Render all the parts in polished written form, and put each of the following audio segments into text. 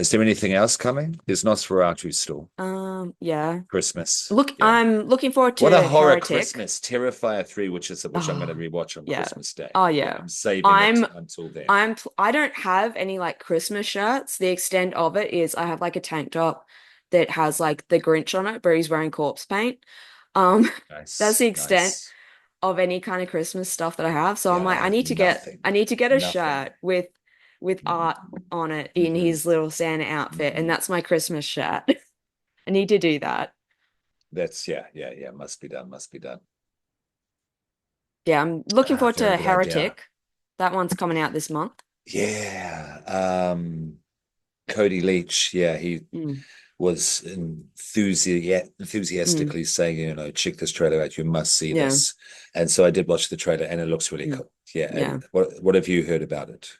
Is there anything else coming? There's Nosferatu still. Yeah. Christmas. Look, Yeah. I'm looking forward What a to horror Heretic. Christmas. Terrifier 3, which I'm going to Oh, rewatch on yeah. Christmas Day. Oh, Yeah, yeah. I'm saving it I'm until then. I don't have any like Christmas shirts. The extent of it is I have like a tank top that has like the Grinch on it, but he's wearing corpse paint. Um, that's the Nice, extent nice. of any kind of Christmas stuff that I have. So I'm Yeah, I like, have nothing. I need to get a Nothing. shirt with art on it in Hmm. his little Santa outfit, and Hmm. that's my Christmas shirt. I need to do that. That's yeah. Must be done. Must be done. Yeah, I'm looking forward Very to good idea. Heretic. That one's coming out this month. Yeah. Cody Leach. Yeah, he Mm, was mm, enthusiastically saying, check this trailer out. You must see yeah. this. And so I did watch the trailer, and it looks really Mm, cool. Yeah. yeah. And what have you heard about it?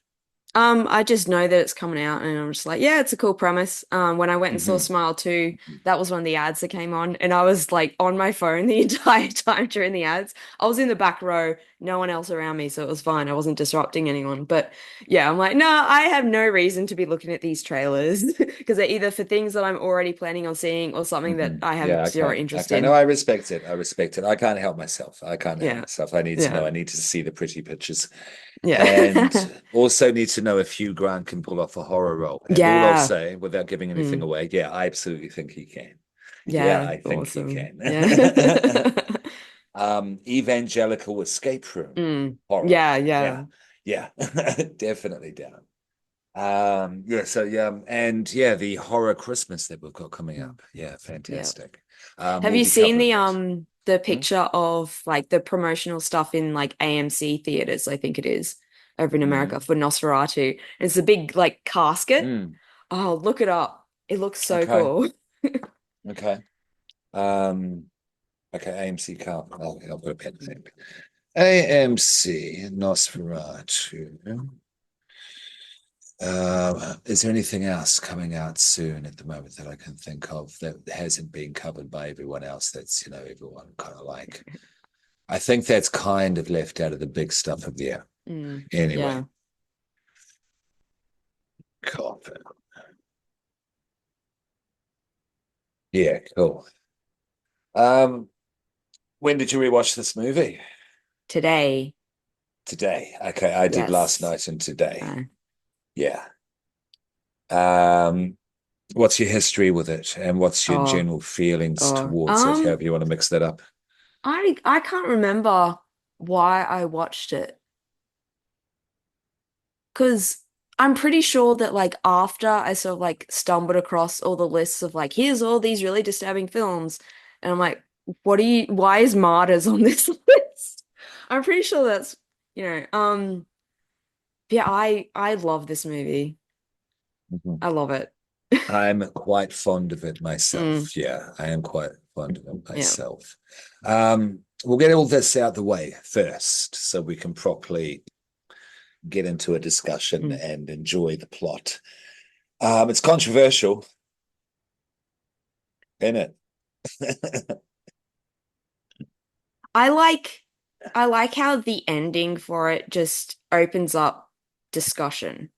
I just know that it's coming out and I'm just like, yeah, it's a cool premise. When I went and saw Hmm. Smile 2, that was one of the ads that came on and I was like on my phone the entire time during the ads. I was in the back row, no one else around me, so it was fine. I wasn't disrupting anyone. But yeah, I'm like, no, I have no reason to be looking at these trailers because they're either for things that I'm already planning on seeing or something that Hmm. I have Yeah, zero okay. interest Okay. No, in. I respect it. I respect it. I can't help myself. I can't help Yeah. myself. I need to know. Yeah. I need to see the pretty pictures. Yeah. And also need to know if Hugh Grant can pull off a horror role. And all I'll Yeah. say, without giving anything Mm. away, yeah, I absolutely think he can. Yeah, Yeah. I think he Awesome. can. Yeah. Evangelical escape room Mm. horror. Yeah, yeah. Yeah, yeah, definitely down. Yeah, so yeah, and yeah, the horror Christmas that we've got coming Mm. up. Yeah, Yeah. fantastic. Have We'll you be seen covering it. the Hmm? picture of like the promotional stuff in like AMC theaters, I think it is, over in America Hmm. for Nosferatu? It's a big like casket. Mm. Oh, look it up. It looks so Okay, cool. okay. Um, okay, AMC car. Oh, I've got a pen thing. AMC Nosferatu. Is there anything else coming out soon at the moment that I can think of that hasn't been covered by everyone else? That's, everyone kind of like. I think that's kind of left out of the big stuff of the year. Anyway, Yeah. cool. Yeah, cool. Um, when did you rewatch this movie? Today. Today. Okay, I did last Yes. night and today. Uh, Yeah. Um, what's your history with it, and what's your oh, general feelings oh. towards it? However you want to mix that up. I can't remember why I watched it. Because I'm pretty sure that like after I sort of like stumbled across all the lists of like here's all these really disturbing films, and I'm like, why is Martyrs on this list? I'm pretty sure that's yeah, I love this movie. Mhm. I love it. I'm quite fond of it Mm, myself. Yeah, I am quite fond of it yeah. myself. We'll get all this out the way first so we can properly get into a discussion Mm. and enjoy the plot. It's controversial, isn't it? I like I like how the ending for it just opens up discussion.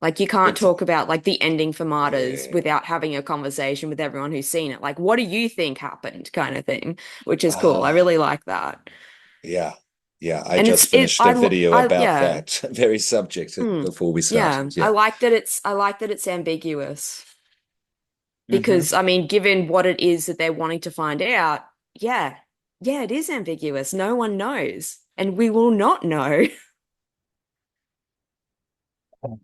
Like you can't It's talk about like the ending for Martyrs yeah. without having a conversation with everyone who's seen it. Like, what do you think happened, kind of thing, which is cool. I Ah, really like that. yeah. Yeah, I And just finished a video about yeah, that very subject mm, before we yeah. started. Yeah. I like that it's ambiguous Hmm. because I mean, given what it is that they're wanting to find out, yeah, yeah, it is ambiguous. No one knows, and we will not know.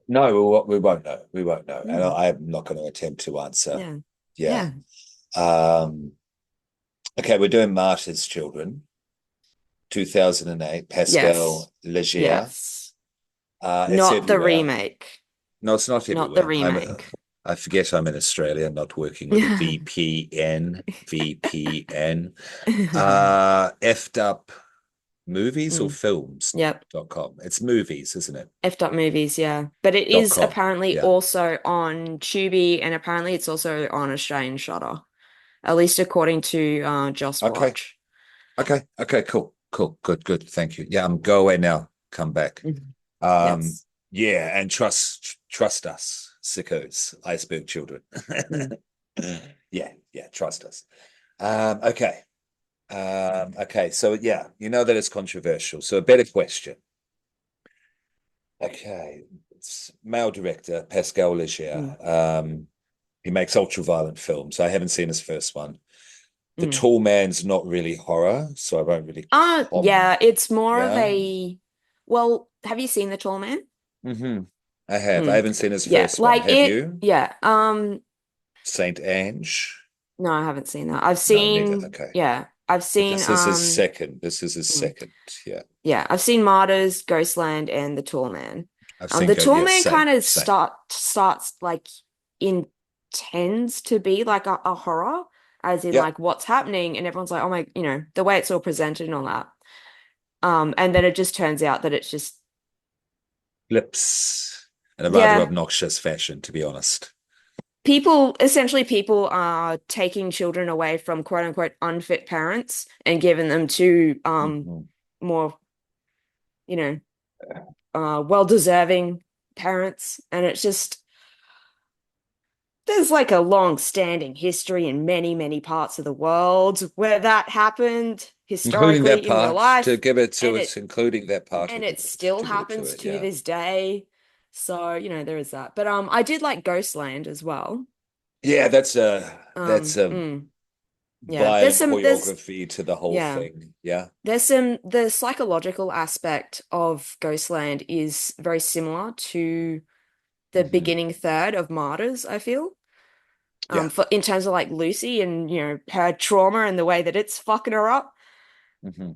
No, we won't know. We won't know. And Mm, I'm not going to attempt to answer. yeah, Yeah. yeah, Um, okay, we're doing Martyrs, Children, 2008, yes, Pascal Laugier. yes. It's Not the everywhere. remake. No, it's not Not the everywhere. remake. I forget I'm in Australia, not working with a Yeah. VPN. VPN. Effed up movies or Mm. Yep. films.com. It's movies, isn't it? Effed up movies, yeah. But it Dot is com. apparently Yeah. also on Tubi and apparently it's also on Australian Shutter, at least according to Just Okay. Watch. Okay. Okay. Cool. Cool. Good. Good. Thank you. Yeah. Go away now. Come back. Mhm. Um, Yes. yeah, and trust us. sickos, iceberg children. Mm, Yeah, yeah, trust us. Okay. Okay, so yeah, you know that it's controversial. So a better question. Okay, it's male director Pascal mm, Laugier. He makes ultra-violent films. I haven't seen his first one. The mm. Tall Man's not really horror, so I won't really Yeah, it's more of yeah. a, well, have you seen The Tall Man? Mm-hmm. I have. I Mm. haven't seen his Yeah, first one. like Have it, you? yeah. Saint Ange? No, I haven't seen that. I've No, neither. seen, Okay. yeah, I've But seen, this is his second. This is his mm, second. Yeah. yeah, I've seen Martyrs, Ghostland, and The Tall Man. I've seen The go. Tall Yes, Man same, kind of same. starts like intends to be like a horror, as in Yep. like what's happening, and everyone's like, oh my, the way it's all presented and all that. And then it just turns out that it's just, Flips in a rather yeah, obnoxious fashion, to be honest. people are taking children away from quote unquote unfit parents and giving them to Mhm. more, you know, well-deserving parents. And it's just there's like a long-standing history in many, many parts of the world where that happened Including that historically in real part to life, give it to and it, including that part of the it world still to give it to happens it. to Yeah. this day. So, there is that. But I did like Ghostland as well. Yeah, that's a Mm, yeah. violent choreography to the whole Yeah. thing. Yeah. The psychological aspect of Ghostland is very similar to the Hmm. beginning third of Martyrs, I feel. Yeah. For in terms of like Lucy and her trauma and the way that it's fucking her up. Hmm.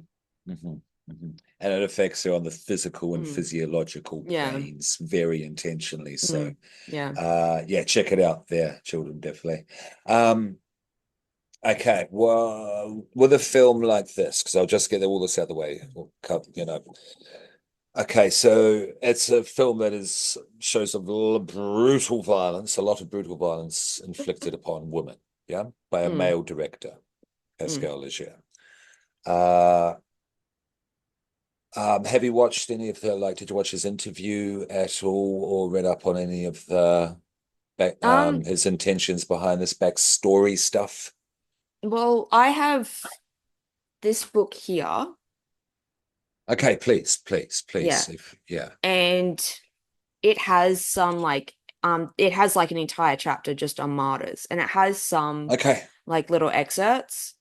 Hmm. Hmm. And it affects her on the physical and Mm, physiological yeah. planes very intentionally. So, Yeah. yeah, check it out there, children, definitely. Um, okay, well, with a film like this, because I'll just get all this out of the way, Okay, so it's a film that is shows a brutal violence, a lot of brutal violence inflicted upon women, yeah, by a Mm, male director, mm. Pascal Laugier. Uh, have you watched any of the did you watch his interview at all or read up on any of the back Um, his intentions behind this backstory stuff? well, I have this book here. Okay, please, please, Yeah. please. If yeah. And it has it has like an entire chapter just on martyrs, and it has some Okay. like little excerpts.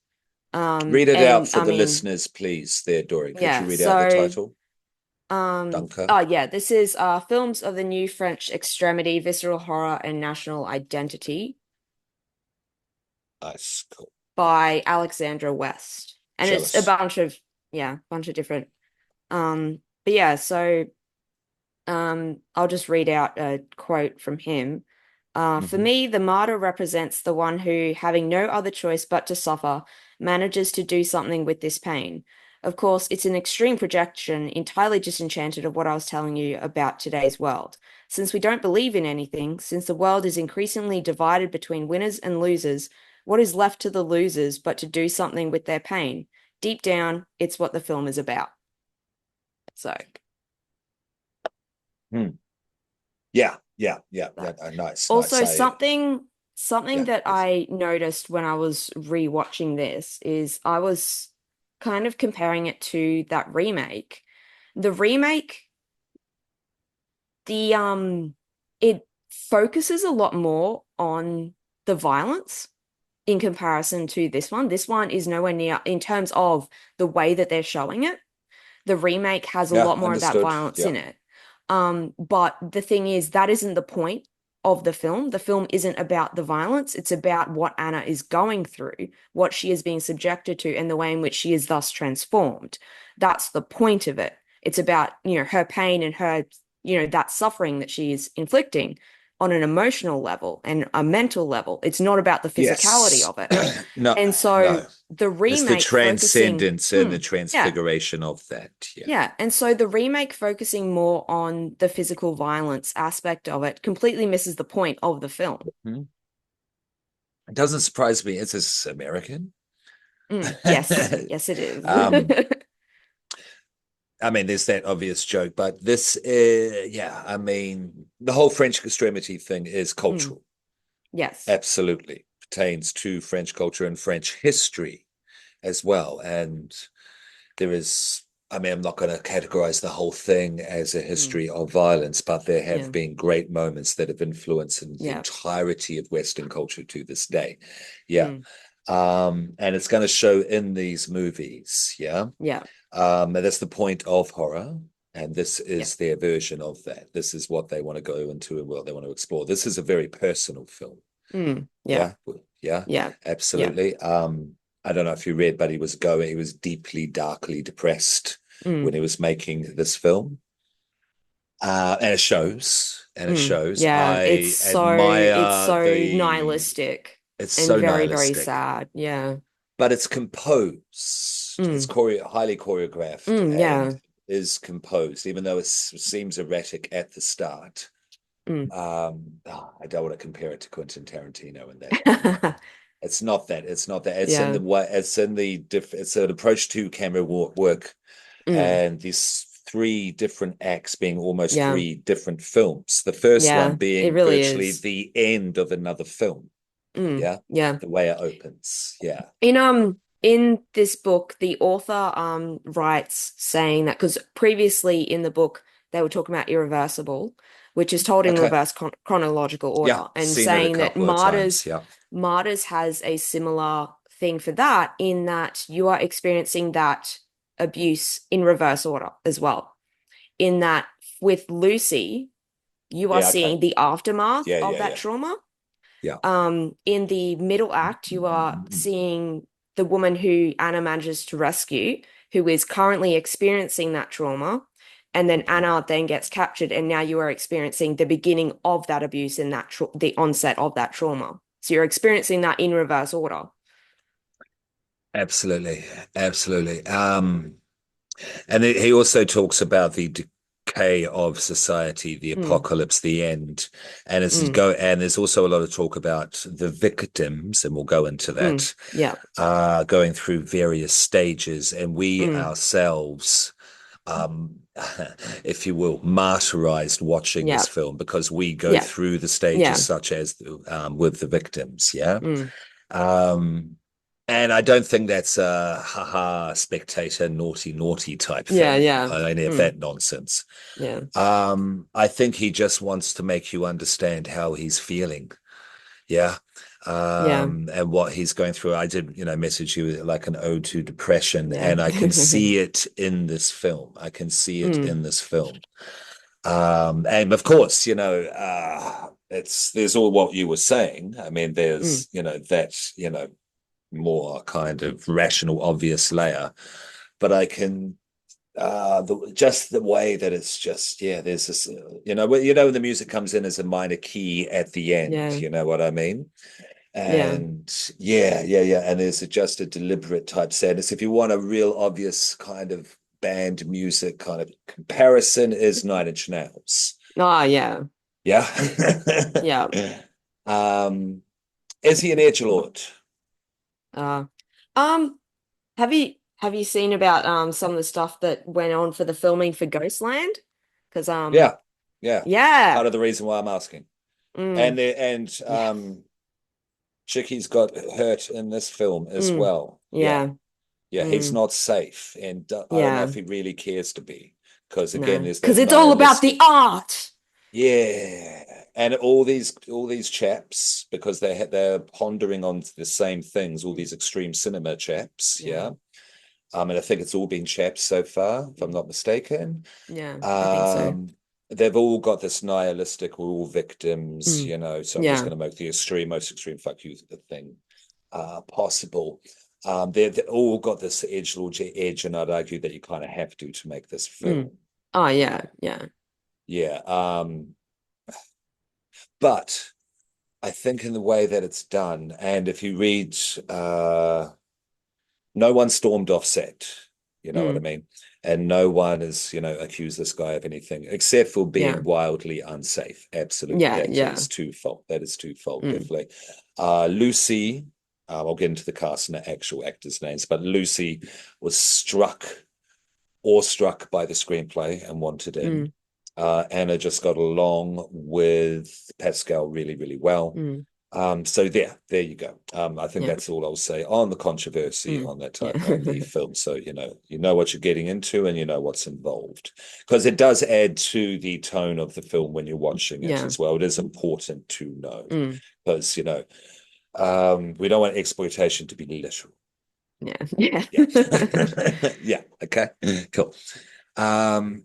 Read it out And for I the mean, listeners, please, there, Dory. Could you yeah, read out the so title? Dunker. oh yeah, this is films of the new French extremity, visceral horror, and national identity Nice, cool. by Alexandra West. And it's a Jealous. bunch of different but yeah, so I'll just read out a quote from him. For Hmm. me, the martyr represents the one who, having no other choice but to suffer, manages to do something with this pain. Of course, it's an extreme projection, entirely disenchanted of what I was telling you about today's world. Since we don't believe in anything, since the world is increasingly divided between winners and losers, what is left to the losers but to do something with their pain? Deep down, it's what the film is about. So, Hmm. Yeah, yeah, yeah, yeah. that. Nice, nice. Also, I something yeah, that yes. I noticed when I was rewatching this is I was kind of comparing it to that remake. The remake, the it focuses a lot more on the violence in comparison to this one. This one is nowhere near in terms of the way that they're showing it. The remake has a Yeah, lot more of that understood. violence Yeah. in it. But the thing is, that isn't the point of the film. The film isn't about the violence. It's about what Anna is going through, what she is being subjected to, and the way in which she is thus transformed. That's the point of it. It's about, her pain and her, that suffering that she is inflicting on an emotional level and a mental level. It's not about the physicality Yes. of it. No, And so no. the It's the remake focusing, transcendence and the yeah, transfiguration of that. Yeah. yeah, and so the remake focusing more on the physical violence aspect of it completely misses the point of the film. Hmm. It doesn't surprise me. It's this American. Yes, yes, it is. um, I mean, there's that obvious joke, but this, yeah, I mean, the whole French extremity thing is Mm. cultural. Yes. Absolutely pertains to French culture and French history as well. And there is, I mean, I'm not going to categorize the whole thing as a Mm. history of violence, but there have Yeah. been great moments that have influenced the Yeah. entirety of Western culture to this day. Yeah. Mm. And it's going to show in these movies. Yeah. Yeah. And that's the point of horror. And this Yeah. is their version of that. This is what they want to go into and what they want to explore. This is a very personal film. Mm. Yeah. Yeah. Yeah. Yeah. Yeah. Absolutely. I don't know if you read, but he was deeply, darkly depressed when Mm. he was making this film. And it shows. And it Mm. shows. Yeah. I It's admire so the nihilistic it's and so very, very nihilistic, sad. Yeah. but it's composed. It's Mm. highly choreographed Mm. and Yeah. is composed, even though it seems erratic at the start. Mm. I don't want to compare it to Quentin Tarantino in that way. It's not that. It's not that. It's in Yeah. the way. It's in the. It's an approach to camera work, Mm. and these three different acts being almost Yeah. three different films. The first one Yeah. It being really virtually is. the end of another film. Mm. Yeah, Yeah. the way it opens. Yeah. In this book, the author writes saying that because previously in the book they were talking about Irreversible, which is told in Okay. reverse chronological Yeah, order, and seen it a saying that couple of times. Yeah. Martyrs has a similar thing for that in that you are experiencing that abuse in reverse order as well. In that with Lucy, you are Yeah. Okay. seeing the aftermath Yeah. of Yeah. that Yeah. trauma. Yeah. In the middle act, you are seeing the woman who Anna manages to rescue, who is currently experiencing that trauma. And then Anna then gets captured, and now you are experiencing the beginning of that abuse and the onset of that trauma. So you're experiencing that in reverse order. Absolutely. Absolutely. And he also talks about the decay of society, the Mm, apocalypse, the end, mm, and there's also a lot of talk about the victims, and we'll go into mm, that, yeah, going through various stages, and we mm, ourselves, if you will, martyrized watching yeah, this film because we go yeah, through the stages yeah, such as with the victims. Yeah. mm, Um, and I don't think that's a haha spectator naughty naughty type yeah, thing. yeah, Any of mm, that nonsense. yeah, I think he just wants to make you understand how he's feeling. Yeah. yeah, And what he's going through. I did, message you like an ode to depression, yeah, and I can see it in this film. I can see it mm, in this film. And of course, it's there's all what you were saying. I mean, mm, there's, that, more kind of rational, obvious layer. But I can just the way that it's just, yeah, there's this, when the music comes in as a minor key at the end, yeah, you know what I mean? yeah, And yeah, yeah, yeah. And there's just a deliberate type sadness. If you want a real obvious kind of band music kind of comparison, is Nine Inch Nails. oh, yeah, Yeah. yeah. um, is he an edgelord? Uh, um, have you seen about some of the stuff that went on for the filming for Ghostland? Because Yeah, yeah. yeah, Part of the reason why I'm asking. mm, And yeah, Chicky's got hurt in this film as mm, well. Yeah, yeah, yeah. He's mm, not safe, and I don't know if yeah, he really cares to be, because again, no, there's because that it's all about the nihilistic. art. Yeah, and all these chaps, because they're pondering on the same things. All these extreme cinema chaps. Yeah, Yeah. And I think it's all been chaps so far, if I'm not mistaken. yeah, I think so. Um, they've all got this nihilistic, we're all victims, Mm, so I'm just yeah, going to make the most extreme fuck you thing possible. They've all got this edge, and I'd argue that you kind of have to make this mm. film. Oh yeah, yeah, Yeah. But I think in the way that it's done, and if you read, no one stormed off set, you know what I mm, mean? And no one has, accused this guy of anything except for yeah, being wildly unsafe. Absolutely. yeah, That yeah, is twofold. That is twofold, mm, definitely. Lucy, I'll get into the cast and the actual actors' names, but Lucy was struck awestruck by the screenplay and wanted in. Mm, Anna just got along with Pascal really, really well. mm, So there you go. I think yeah. that's all I'll say on the controversy Mm, on that yeah. type on the film. So you know what you're getting into and you know what's involved because it does add to the tone of the film when you're watching it Yeah. as well. It is important to know Mm, because we don't want exploitation to be literal. yeah. Yeah. Yeah, yeah. Okay, cool. Um,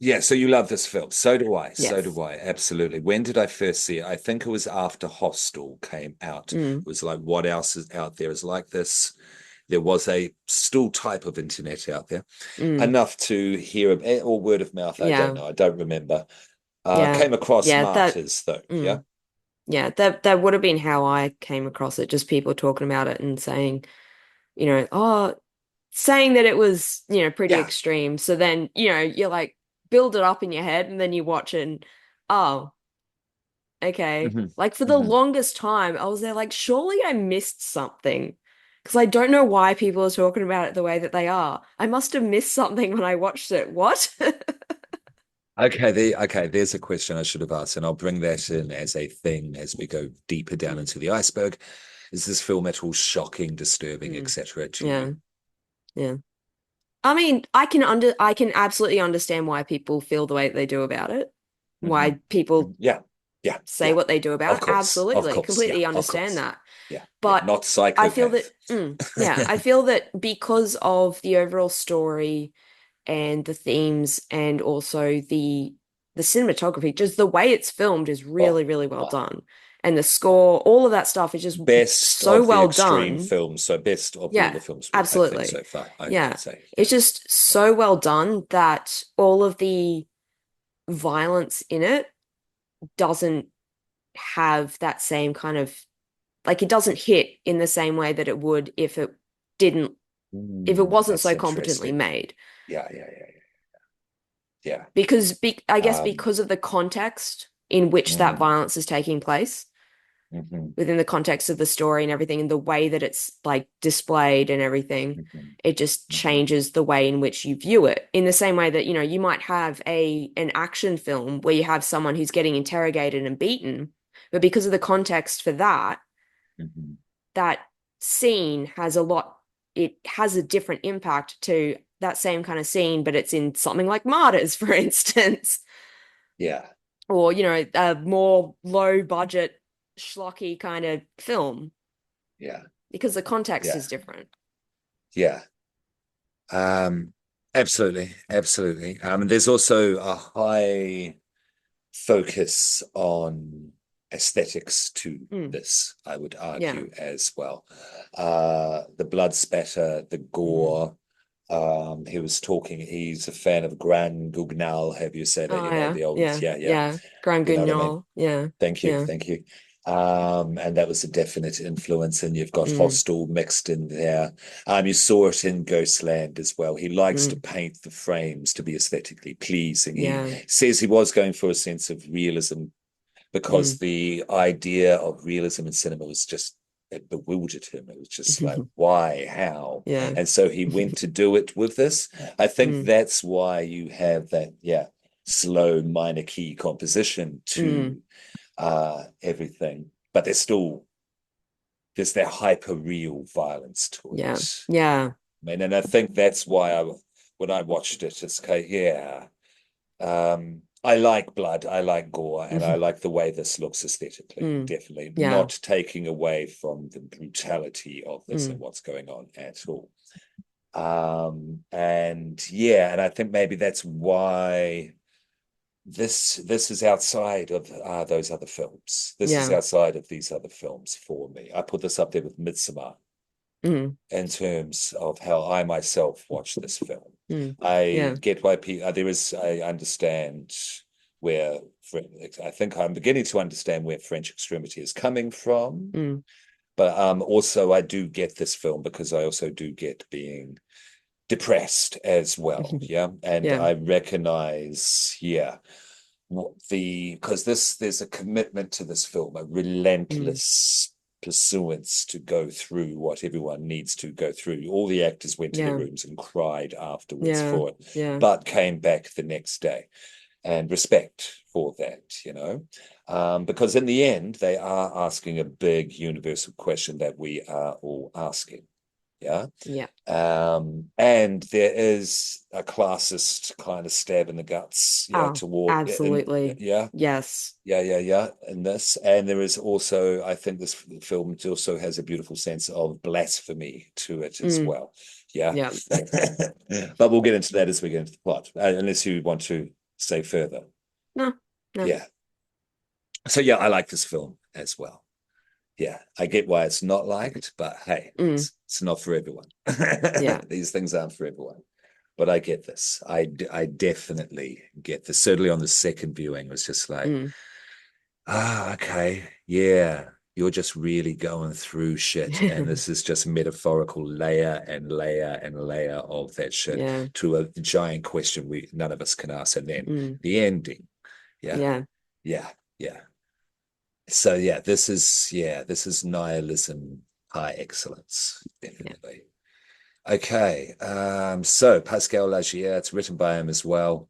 Yeah, so you love this film. So do I. So Yes. do I. Absolutely. When did I first see it? I think it was after Hostel came out. Mm, It was like, what else is out there is like this? There was a still type of internet out there, mm, enough to hear or word of mouth. I don't yeah. know. I don't remember. Yeah. Came across Yeah. That. Martyrs though. Yeah. Mm, yeah. That would have been how I came across it. Just people talking about it and saying, oh, saying that it was, pretty Yeah. extreme. So then, you're like build it up in your head and then you watch it and oh, okay. Hmm. Like for the Hmm. longest time, I was there like, surely I missed something. Because I don't know why people are talking about it the way that they are. I must have missed something when I watched it. What? Okay, there's a question I should have asked, and I'll bring that in as a thing as we go deeper down Mm, into the iceberg. Is this film at all shocking, disturbing, mm, etc. to you? yeah, yeah. I mean, I can absolutely understand why people feel the way that they do about it. Hmm. Why people Yeah, yeah, say yeah. what they do about it. Of Absolutely. course, yeah, Completely of understand course. that. Yeah, yeah. But Not I feel that, psychopath. yeah, I feel that because of the overall story and the themes and also the cinematography, just the way it's filmed is Oh, really, really well oh. done. And the score, all of that stuff is just Best so of the well extreme done. films. So best of all the Yeah, films I think absolutely. so far. I would Yeah. say, yeah, It's just so well done that all of the violence in it doesn't have that same kind of like it doesn't hit in the same way that it would didn't if it wasn't that's so competently interesting. made. Yeah, yeah, I yeah. guess because of the context in which that Mm, violence is taking place, mhm, within the context of the story and everything, and the way that it's like displayed and everything, mhm, it just mhm. changes the way in which you view it. In the same way that, you might have an action film where you have someone who's getting interrogated and beaten, but because of the context for that, Mhm. that scene it has a different impact to that same kind of scene, but it's in something like Martyrs, for instance, Yeah, or, a more low budget, schlocky kind of film, yeah, because the context yeah, is different. yeah. Um, absolutely, absolutely. There's also a high focus on aesthetics to Mm, this, I would yeah. argue as well. The blood spatter, the Mm. gore. He was talking, he's a fan of Gran Gugnal. Have you said that? Oh, The yeah. old, Yeah. yeah, yeah. Yeah. Grand You know what I mean? Guignol. Yeah. Thank you, Yeah. thank you. And that was a definite influence, and you've got Mm, Hostel mixed in there. You saw it in Ghostland as well. He likes to mm, paint the frames to be aesthetically pleasing. He yeah. says he was going for a sense of realism because Mm. the idea of realism in cinema was just it bewildered him. It was just like, why, how? Yeah. And so he went to do it with this. I think Mm, that's why you have that, yeah, slow minor key composition mm, to everything, but there's that hyper real violence to yeah. it. Yeah. And I think that's why when I watched it, it's okay, yeah. I like blood, I like gore, and I like the way this looks aesthetically. Mm, Definitely yeah. not taking away from the brutality of this and Mm, what's going on at all. And yeah, and I think maybe that's why this is outside of those other films. This is yeah. outside of these other films for me. I put this up there with Midsommar Mm, in terms of how I myself watch this film. mm, I yeah. get why people I understand where I think I'm beginning to understand where French extremity is coming from. Mm, But also I do get this film because I also do get being depressed as well. Yeah. And yeah. I recognize, yeah, what because there's a commitment to this film, a Mm, relentless. pursuance to go through what everyone needs to go through. All the actors went to their Yeah. rooms and cried afterwards Yeah. for it, Yeah. but came back the next day. And respect for that, because in the end, they are asking a big universal question that we are all asking. Yeah. Yeah. And there is a classist kind of stab in the guts, Oh, toward, absolutely. yeah, Yes. in this. And there is also, I think this film also has a beautiful sense of blasphemy to it as Mm. well. Yeah. Yeah. But we'll get into that as we get into the plot, unless you want to say further. No, no. Yeah. So, yeah, I like this film as well. Yeah, I get why it's not liked, but hey, Mm. it's not for everyone. Yeah. These things aren't for everyone. But I get this. I definitely get this. Certainly on the second viewing, it was just like, Mm. okay, yeah, you're just really going through shit. And this is just metaphorical layer and layer and layer of that shit Yeah. to a giant question we none of us can ask. And then Mm. the ending. Yeah, Yeah. yeah, yeah. So this is nihilism high excellence, Yeah. definitely. Okay, so Pascal Laugier, it's written by him as well.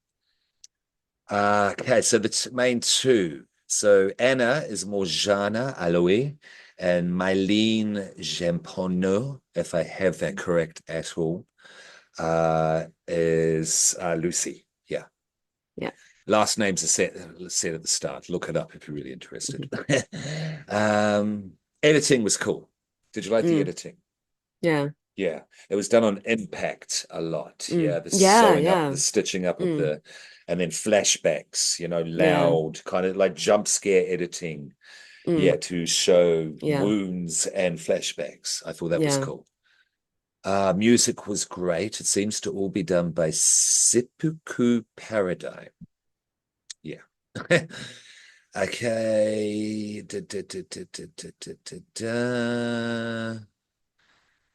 Okay, so the main two. So Anna is Morjana Aloe and Mylene Gempono, if I have that correct at all, is Lucy. Yeah. Yeah. Last names are set at the start. Look it up if you're really interested. Mhm. Editing was cool. Did you like the Mm. editing? Yeah. Yeah, it was done on impact a lot. Mm. Yeah, the Yeah. sewing up, Yeah. the stitching up of Mm. and then flashbacks, Yeah. loud, kind of like jump scare editing. Yeah, Mm. to show Yeah. wounds and flashbacks. I thought that was Yeah. cool. Music was great. It seems to all be done by Seppuku Paradigm. Yeah. Okay.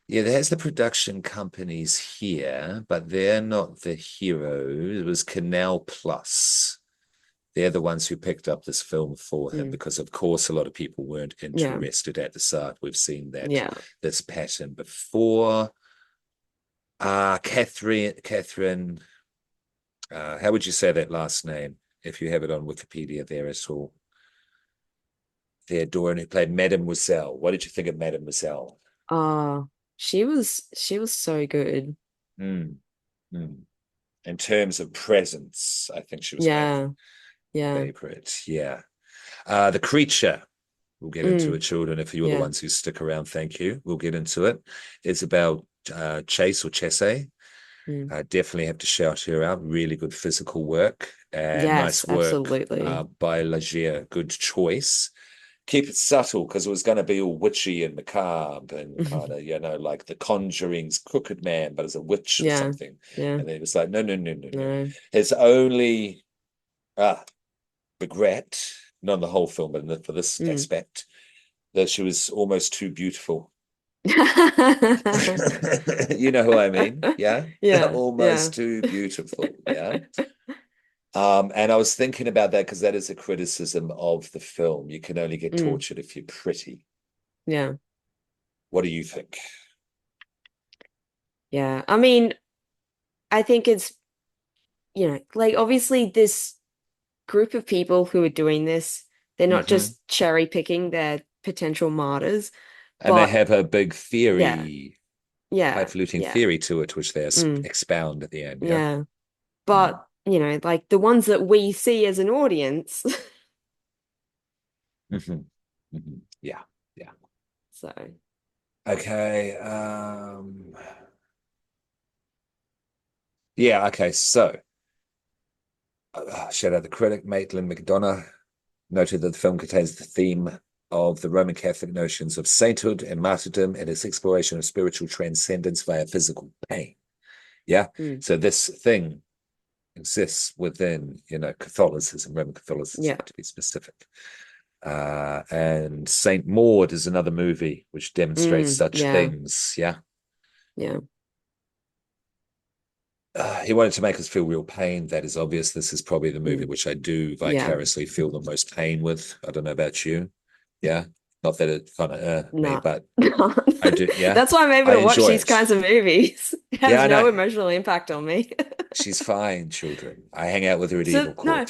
Yeah, there's the production companies here, but they're not the hero. It was Canal Plus. They're the ones who picked up this film for him Mm. because, of course, a lot of people weren't Yeah. interested at the start. We've seen that Yeah. this pattern before. Catherine, how would you say that last name if you have it on Wikipedia there at all? Theodora, who played Mademoiselle. What did you think of Mademoiselle? Uh, she was so good. Mm, mm. In terms of presence, I think she was my Yeah. Yeah. favorite. Yeah. The creature, we'll get into Mm. it, children. If you're the Yeah. ones who stick around, thank you. We'll get into it. It's about Chase or Chesse. Mm. Definitely have to shout her out. Really good physical work and Yes, nice work absolutely. by Lagier. Good choice. Keep it subtle because it was going to be all witchy and macabre and kind of, like The Conjuring's Crooked Man, but as a witch or Yeah. something. Yeah. And then it was like, no, no, no, no, no. No. His only regret, not in the whole film, but for this Mm. aspect, that she was almost too beautiful. You know who I mean? Yeah. Yeah. Yeah. Almost too beautiful. Yeah. And I was thinking about that because that is a criticism of the film. You can only get Mm. tortured if you're pretty. Yeah. What do you think? Yeah. I mean, I think it's, like obviously this group of people who are doing this, they're not Hmm. just cherry picking their potential martyrs, And they but have a big yeah, theory, yeah, highfalutin yeah, theory to it, which they mm, expound at the end. Yeah. yeah. Mm. But, like the ones that we see as an audience. Hmm. Hmm. Yeah. Yeah. So, Okay. Yeah. Okay. So, shout out the critic, Maitland McDonough, noted that the film contains the theme of the Roman Catholic notions of sainthood and martyrdom and its exploration of spiritual transcendence via physical pain. Yeah. mm, So this thing exists within, Catholicism, Roman Catholicism, yeah, to be specific. And Saint Maud is another movie which demonstrates such yeah, things. Yeah. yeah, He wanted to make us feel real pain. That is obvious. This is probably the movie mm, which I do yeah, vicariously feel the most pain with. I don't know about you. Yeah. Not that it kind of me, Nah. but I do. Yeah, That's why I'm able I to watch enjoy these it. kinds of movies. It has Yeah, I no know. emotional impact on me. She's fine, children. I hang out with her at So Evil no. Corp.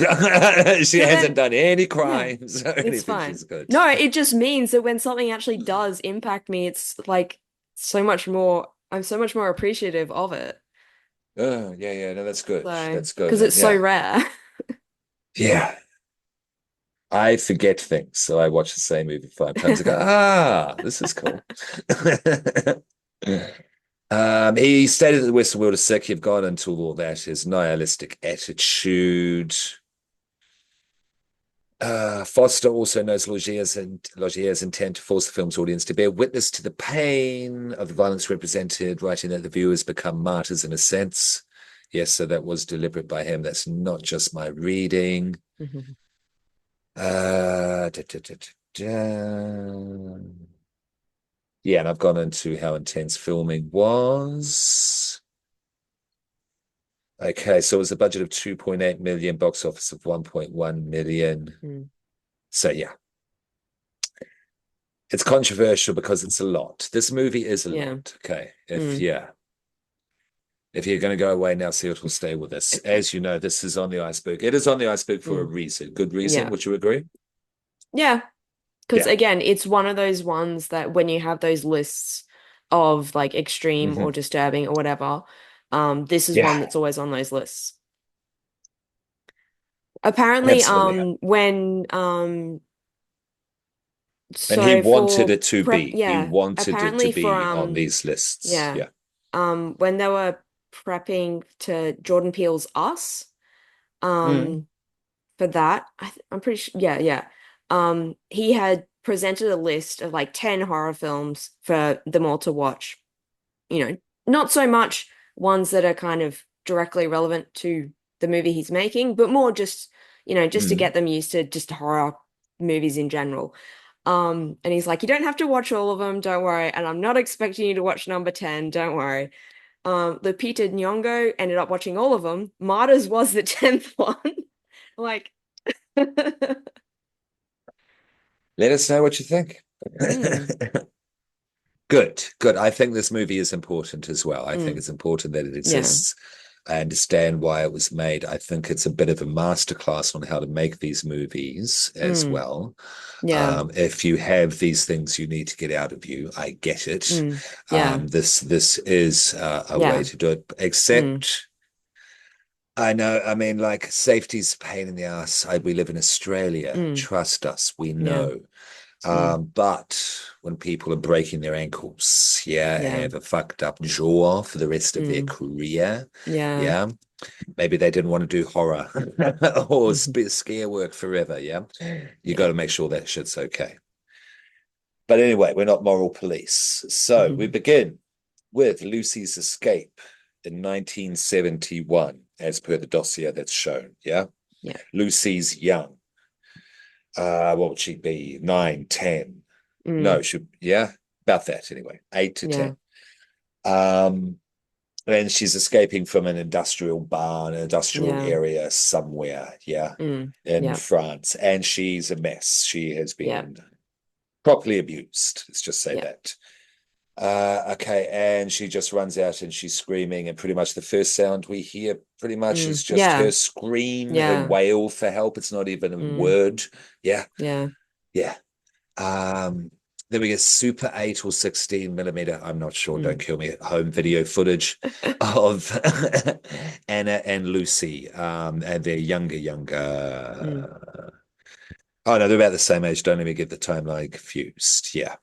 She So hasn't then, done any yeah, crimes or it's anything. fine. She's good. No, it just means that when something actually does impact me, it's like so much more, I'm so much more appreciative of it. Oh, yeah, yeah. No, that's good. So, That's good. because it's so Yeah. rare. Yeah. I forget things, so I watch the same movie 5 times. I go, this is cool. He stated that the Western world is sick. You've gone into all that. His nihilistic attitude. Foster also knows Laugier's intent to force the film's audience to bear witness to the pain of the violence represented, writing that the viewers become martyrs in a sense. Yes, so that was deliberate by him. That's not just my reading. Da, da, da, da. Yeah, and I've gone into how intense filming was. Okay, so it was a budget of 2.8 million, box office of 1.1 million. Mm. So yeah, it's controversial because it's a lot. This movie is a Yeah. lot. Okay. If Mm. yeah, if you're going to go away now, see it will stay with us. As you know, this is on the iceberg. It is on the iceberg for a Mm. reason. Good reason. Yeah. Would you agree? Yeah. Because Yeah. again, it's one of those ones that when you have those lists of like extreme or Hmm. disturbing or whatever, this is one Yeah, that's always on those lists. Apparently, absolutely. when And he so wanted for it to prep, be. He yeah, wanted it to apparently for be on these lists. yeah, Yeah. when they were prepping to Jordan Peele's Us, Mm. um, for that, I'm pretty sure, yeah, yeah, he had presented a list of like 10 horror films for them all to watch. You know, not so much ones that are kind of directly relevant to the movie he's making, but more just, just to Mm. get them used to just horror movies in general. And he's like, you don't have to watch all of them, don't worry. And I'm not expecting you to watch number 10, don't worry. Lupita Nyong'o ended up watching all of them. Martyrs was the 10th one. Like, Let us know what you think. mm, Good, good. I think this movie is important as well. I think mm, it's important that it yeah, exists. I understand why it was made. I think it's a bit of a masterclass on how to make these movies as mm, well. yeah, If you have these things you need to get out of you, I get it. yeah, This is a way yeah, to do it. mm, Except, I know. I mean, like safety's a pain in the ass. We live in Australia. mm, Trust us, we yeah, know. mm, But when people are breaking their ankles, yeah, yeah, have a fucked up jaw for the rest of their mm, career, yeah. yeah, maybe they didn't want to do horror or scare work forever, yeah, you got Yeah. to make sure that shit's okay. But anyway, we're not moral police. So we begin with Lucy's escape in 1971, as per the dossier that's shown, yeah. Yeah. Lucy's young. What would she be? 9, 10? No, Mm, yeah, about that anyway, 8 to yeah. 10. Um, and she's escaping from an industrial barn, an industrial Yeah. area somewhere, yeah, Mm, in yeah. France. And she's a mess. She has Yeah. been properly abused. Let's just say Yeah. that. Okay, and she just runs out and she's screaming, and pretty much the first sound we hear pretty much is just her Yeah. scream, her Yeah. wail for help. It's not even a Mm, word. Yeah, yeah. yeah. Um, then we get Super 8 or 16 millimeter, I'm not sure, don't Mm, kill me, home video footage of Anna and Lucy, and they're mm, younger. Oh no, they're about the same age. Don't let me get the timeline confused. Yeah.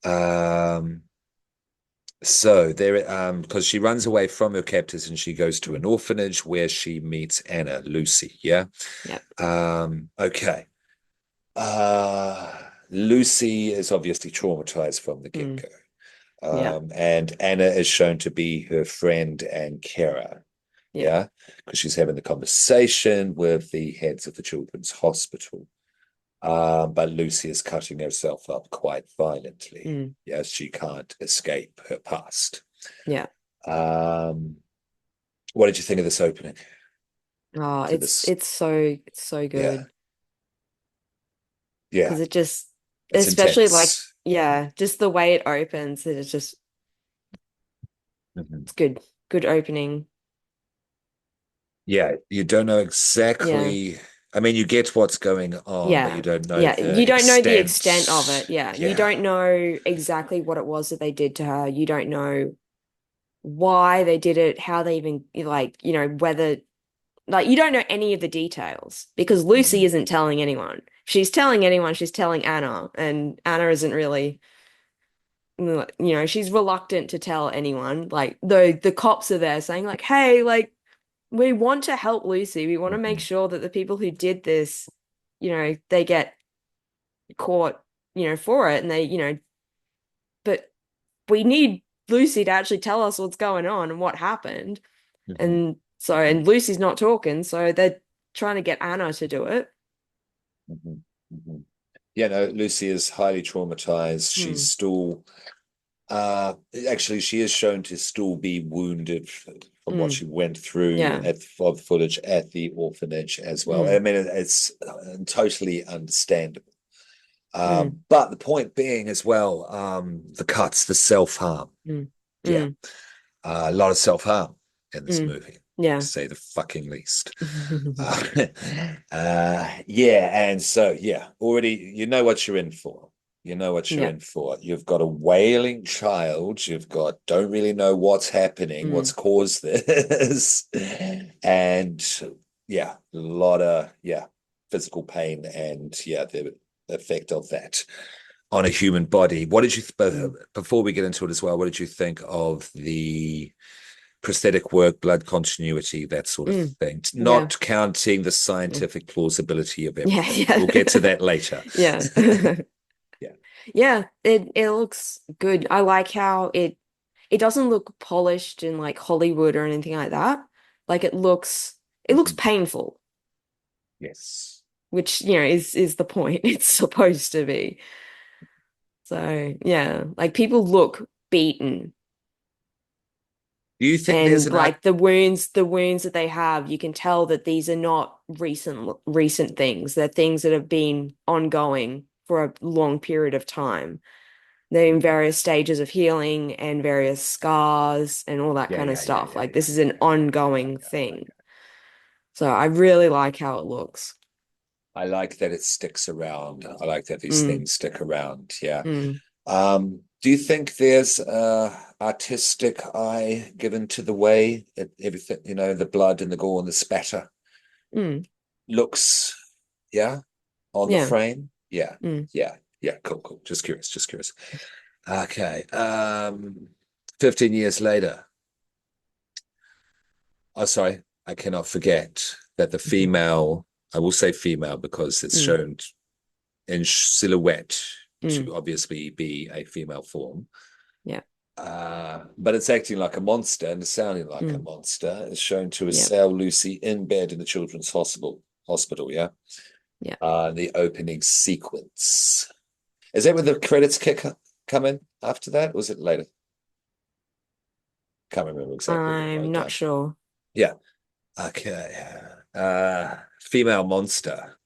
Um, so there, because she runs away from her captors and she goes to an orphanage where she meets Anna, Lucy. Yeah. yeah. Okay. Lucy is obviously traumatized from the Mm, get-go. yeah. And Anna is shown to be her friend and carer. Yeah. Yeah. Because she's having the conversation with the heads of the children's hospital. But Lucy is cutting herself up quite violently. Mm, Yes, she can't escape her past. yeah. Um, what did you think of this opening Oh, to it's this? it's so Yeah. good because Yeah. it just It's Especially like, intense. yeah, just the way it opens, it's just Mhm. it's good. Good opening. Yeah, you don't know Yeah. exactly. I mean, you get what's going on, but you Yeah. don't know Yeah. the You don't know the extent. extent of it. Yeah. You Yeah. don't know exactly what it was that they did to her. You don't know why they did it, how they even like, whether like you don't know any of the details because Lucy Mhm. isn't telling anyone. She's telling anyone, she's telling Anna, and Anna isn't really, she's reluctant to tell anyone. Like though the cops are there saying like, "Hey, like we want to help Lucy. We want to make Mhm. sure that the people who did this, they get caught, for it and they, but we need Lucy to actually tell us what's going on and what happened." Mhm. And so, Mhm. and Lucy's not talking, so they're trying to get Anna to do it. Mhm. Mhm. Yeah, no, Lucy is highly traumatized. She's Mm, still, uh, actually, she is shown to still be wounded from what mm, she went through yeah. at the footage at the orphanage as well. I Mm, mean, it's totally understandable. mm, But the point being as well, the cuts, the self-harm. mm, Yeah, mm, a lot of self-harm in this mm, movie, to yeah. say the fucking least. Yeah, and so yeah, already you know what you're in for. You know what you're Yeah. in for. You've got a wailing child. You've got don't really know what's happening, what's Mm, caused this, and yeah, a lot of physical pain and yeah, the effect of that on a human body. What did you mm, before we get into it as well? What did you think of the prosthetic work, blood continuity, that sort of mm, thing? yeah. Not counting the Mm. scientific plausibility of Yeah, everything. We'll get to yeah. that later. Yeah. Yeah. Yeah, it looks good. I like how it doesn't look polished in like Hollywood or anything like that. Like it looks Mhm. painful, Yes. which, is the point. It's supposed to be. So, yeah, like people look beaten Do you think there's and an art? like the wounds that they have, you can tell that these are not recent things. They're things that have been ongoing for a long period of time. They're in various stages of healing and various scars and all that Yeah, kind of yeah, yeah, stuff. yeah, Like yeah, this is yeah, an yeah, yeah. ongoing Okay, thing. okay. So I really like how it looks. I like that it sticks around. I like that these Mm, things stick around. Yeah. mm, Do you think there's artistic eye given to the way everything, the blood and the gore and the spatter mm, looks, yeah, on the yeah. frame? Yeah, Mm, yeah, yeah, cool, cool. Just curious, just curious. Okay. 15 years later. Oh, sorry, I cannot forget that the female, I will say female because it's mm, shown in silhouette mm, to obviously be a female form. yeah. But it's acting like a monster and sounding like a Mm, monster. It's shown to yeah. assail Lucy in bed in the children's hospital. Hospital, yeah. Yeah. The opening sequence. Is that where the credits come in after that? Or was it later? Can't remember exactly what I I'm wrote not down. sure. Yeah. Okay. Female monster.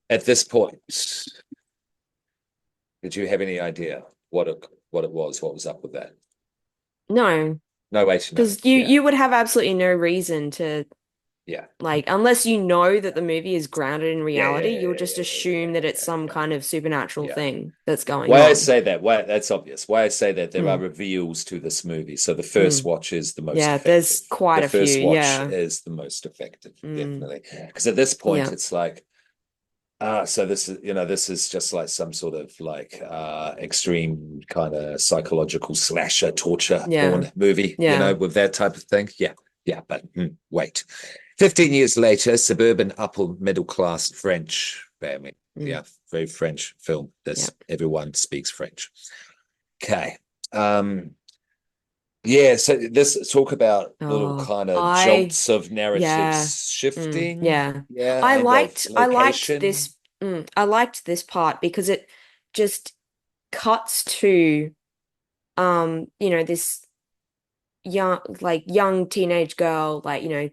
At this point, did you have any idea what it was? What was up with that? No, No way to know. because you Yeah. you would have absolutely no reason to Yeah. like unless you know that the movie is grounded in Yeah. reality, Yeah. you would just assume that it's some Yeah. kind of supernatural Yeah. thing that's going Why I on. say that, why that's obvious. Why I say that there are Mm, reveals to this movie. So the first mm. watch is the most Yeah, effective. there's quite The a few. first watch Yeah. is the most effective, Mm, definitely. Because at this point, yeah. it's like, so this is just like some sort of like extreme kind of psychological slasher torture Yeah. porn movie, Yeah. with that type of thing. Yeah, yeah, but wait. 15 years later, suburban upper middle class French family. Mm, Yeah, very French film. yeah. This everyone speaks French. Okay. Um, yeah, so this talk about little Oh, kind of I jolts of narrative yeah. shifting, Yeah. yeah, I and of liked I liked location. this I liked this part because it just cuts to this young teenage girl like,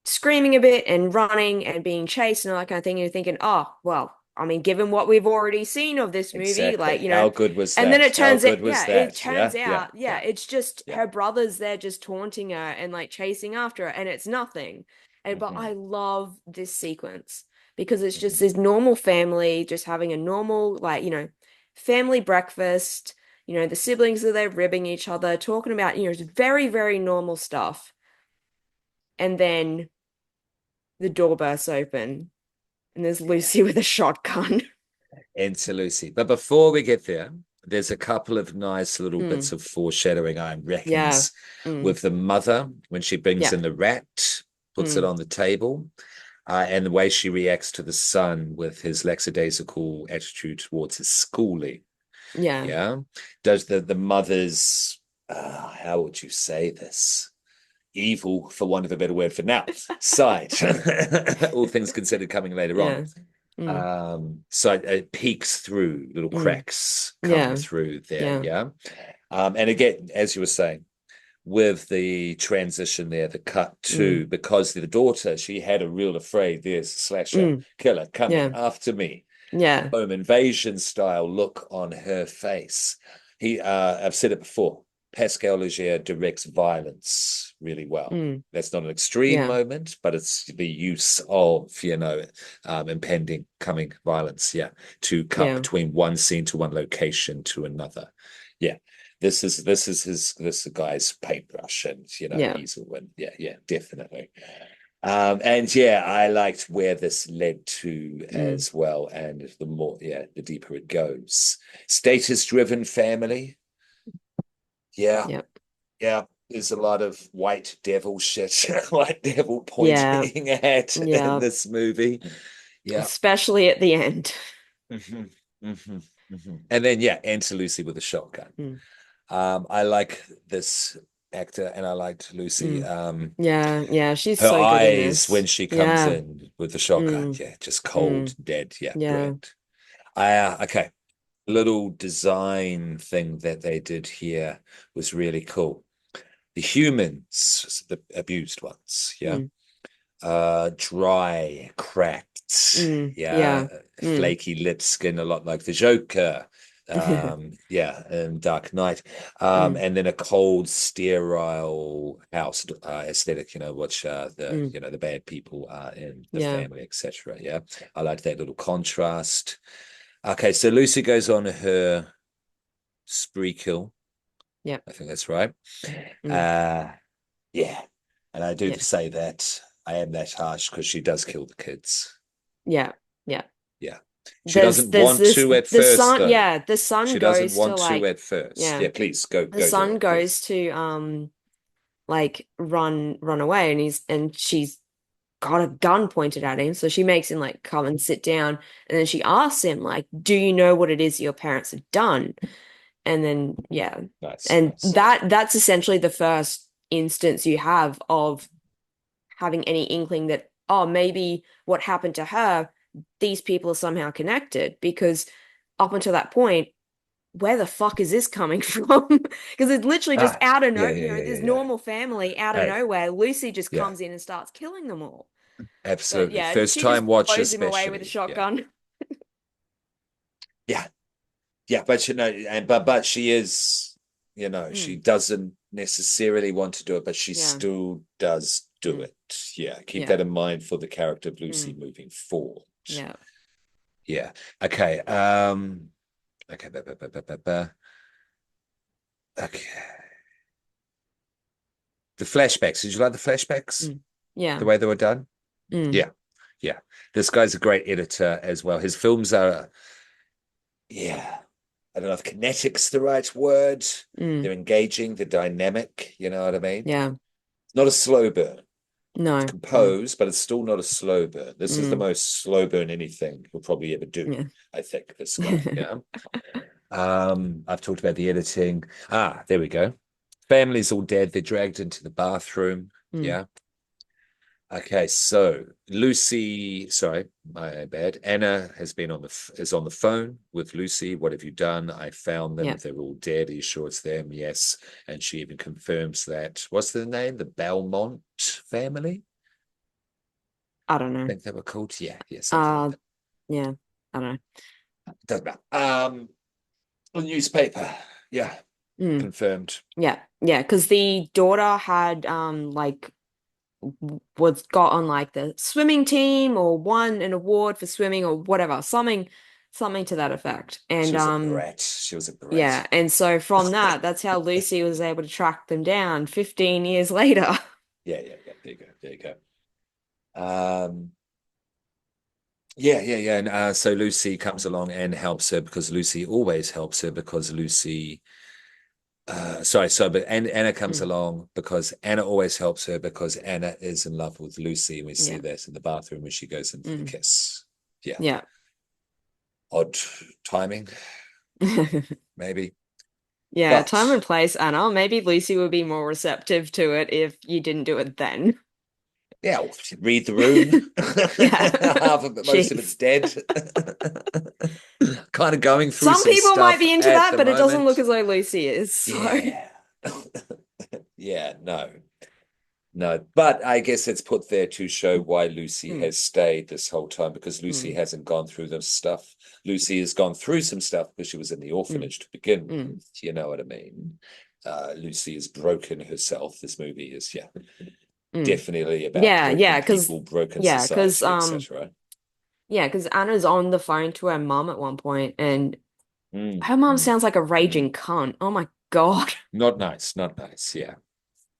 screaming a bit and running and being chased and all that kind of thing. And you're thinking, oh, well, I mean, given what we've already seen of this movie, Exactly. like, How good was and then that? it How turns good it, was yeah, it that? turns Yeah, yeah, out, yeah, yeah, it's just yeah. her brothers there just taunting her and like chasing after her, and it's nothing. And but Hmm. I love this sequence because it's just Hmm. this normal family just having a normal, like, family breakfast. The siblings are there ribbing each other, talking about, very, very normal stuff. And then the door bursts open and there's Lucy with a shotgun. Into Lucy. But before we get there, there's a couple of nice little bits Mm, of foreshadowing, I yeah. reckons, Mm, with the mother when she brings yeah. in the rat, puts it Mm, on the table, and the way she reacts to the son with his lackadaisical attitude towards his schooling. yeah. Yeah. Does the mother's, how would you say this? Evil, for want of a better word for now, side, all things considered coming later on. Yeah. Mm, So it peeks through, little mm, cracks come yeah. through there, Yeah. yeah. And again, as you were saying, with the transition there, the cut to Mm, because the daughter, she had a real afraid, there's a slasher mm, killer coming yeah. after me. Yeah. Home invasion style look on her face. I've said it before. Pascal Laugier directs violence really well. Mm, That's not an extreme yeah. moment, but it's the use of, impending coming violence, yeah, to cut Yeah. between one scene to one location to another. Yeah. This is the guy's paintbrush, and Yeah. he's a win. Yeah, yeah, definitely. And yeah, I liked where this led to Mm, as well. And the more, yeah, the deeper it goes. Status driven family. Yeah, yeah. yeah. There's a lot of white devil shit, white devil Yeah. pointing at in Yeah. this movie. Yeah. Especially at the end. Hmm. Hmm. Hmm. And then, yeah, enter Lucy with a shotgun. Mm, I like this actor and I liked Lucy. mm. Yeah. Yeah. She's Her so good in eyes when this. she comes Yeah. in with the shotgun, Mm, yeah, just cold, mm. dead. Yeah, Yeah. brilliant. Okay. Little design thing that they did here was really cool. The humans, the abused ones, yeah, Mm, dry, cracked, yeah, yeah. Mm. flaky lip skin, a lot like the Joker. Yeah, and Dark Knight. Mm, And then a cold, sterile house aesthetic, which the mm. the bad people are in the Yeah. family, etc. Yeah, I like that little contrast. Okay, so Lucy goes on her spree kill. Yeah. I think that's right. Mm, Uh, yeah, and I do yeah. say that I am that harsh because she does kill the kids. Yeah. Yeah. Yeah, she There's doesn't there's want this to at the first, son, though. yeah, the son She doesn't goes to want to like, at first. yeah, Yeah, please go the go son there, please. goes to like run away, and she's got a gun pointed at him, so she makes him like come and sit down, and then she asks him like, do you know what it is your parents have done? And then yeah, Nice, and nice. that's essentially the first instance you have of having any inkling that, oh, maybe what happened to her, these people are somehow connected, because up until that point, where the fuck is this coming from? Because it's literally just Ah, out of yeah, no, yeah, yeah, yeah, this yeah. normal family out of Hey, nowhere. Lucy just yeah, comes in and starts killing them all. But absolutely. yeah, First she just time watch, blows him away with a especially. Yeah, shotgun. yeah, yeah. But but she is, she Mm, doesn't necessarily want to do it, but she yeah. still does do Mm, it. Yeah, keep yeah. that in mind for the character of Lucy Mm, moving forward. yeah. Yeah. Okay. Okay. Okay. The flashbacks. Did you like the flashbacks? Mm, yeah. The way they were done? Mm, Yeah. Yeah. This guy's a great editor as well. His films are, yeah. I don't know if kinetic's the right word. mm, They're engaging, they're dynamic. You know what I mean? yeah. Not a slow burn. It's No. No. composed, but it's still not a slow burn. This is the Mm, most slow burn anything he'll probably ever do. yeah. I think this guy. Yeah. I've talked about the editing. There we go. Family's all dead. They're dragged into the bathroom. Mm, Yeah. Okay, so Lucy, sorry, my bad. Anna has been is on the phone with Lucy. What have you done? I found them. yeah. They're all dead. Are you sure it's them? Yes. And she even confirms that. What's the name? The Belmont family? I don't I know. think they were called. Yeah, yeah, something like Uh, that. yeah. I don't Doesn't matter. The newspaper. Yeah, know. Mm, confirmed. yeah, yeah, because the daughter had like was got on like the swimming team or won an award for swimming or whatever, something to that effect. She And was a brat. She was a yeah, brat. and so from that, that's how Lucy was able to track them down 15 years later. Yeah, yeah, yeah. There you go. There you go. Um, yeah, yeah, yeah. And so Lucy comes along and helps her because Lucy always helps her because Lucy. Sorry, so but Anna comes Mm, along because Anna always helps her because Anna is in love with Lucy, and we see yeah. that in the bathroom when she goes in for the Mm, kiss. Yeah, yeah. odd timing, maybe, Yeah, but time and place, Anna. Maybe Lucy would be more receptive to it if you didn't do it then. yeah, read the room. Yeah. Half of it, most of it's Jeez. dead. Kind of going through Some some people might stuff be into at that, the but it doesn't look moment. as though Lucy is. So, Yeah. Yeah, no. No, but I guess it's put there to show why Lucy mm, has stayed this whole time because Lucy mm, hasn't gone through this stuff. Lucy has gone through some stuff because she was in the mm, orphanage to begin mm, with. You know what I mean? Lucy has broken herself. This movie is, yeah, mm. definitely about Yeah, broken yeah, because people, broken yeah, because society, etc. yeah, because Anna's on the phone to her mum at one point, and Mm, her mum mm, sounds like a mm. raging cunt. Oh my God. Not nice, not nice. Yeah,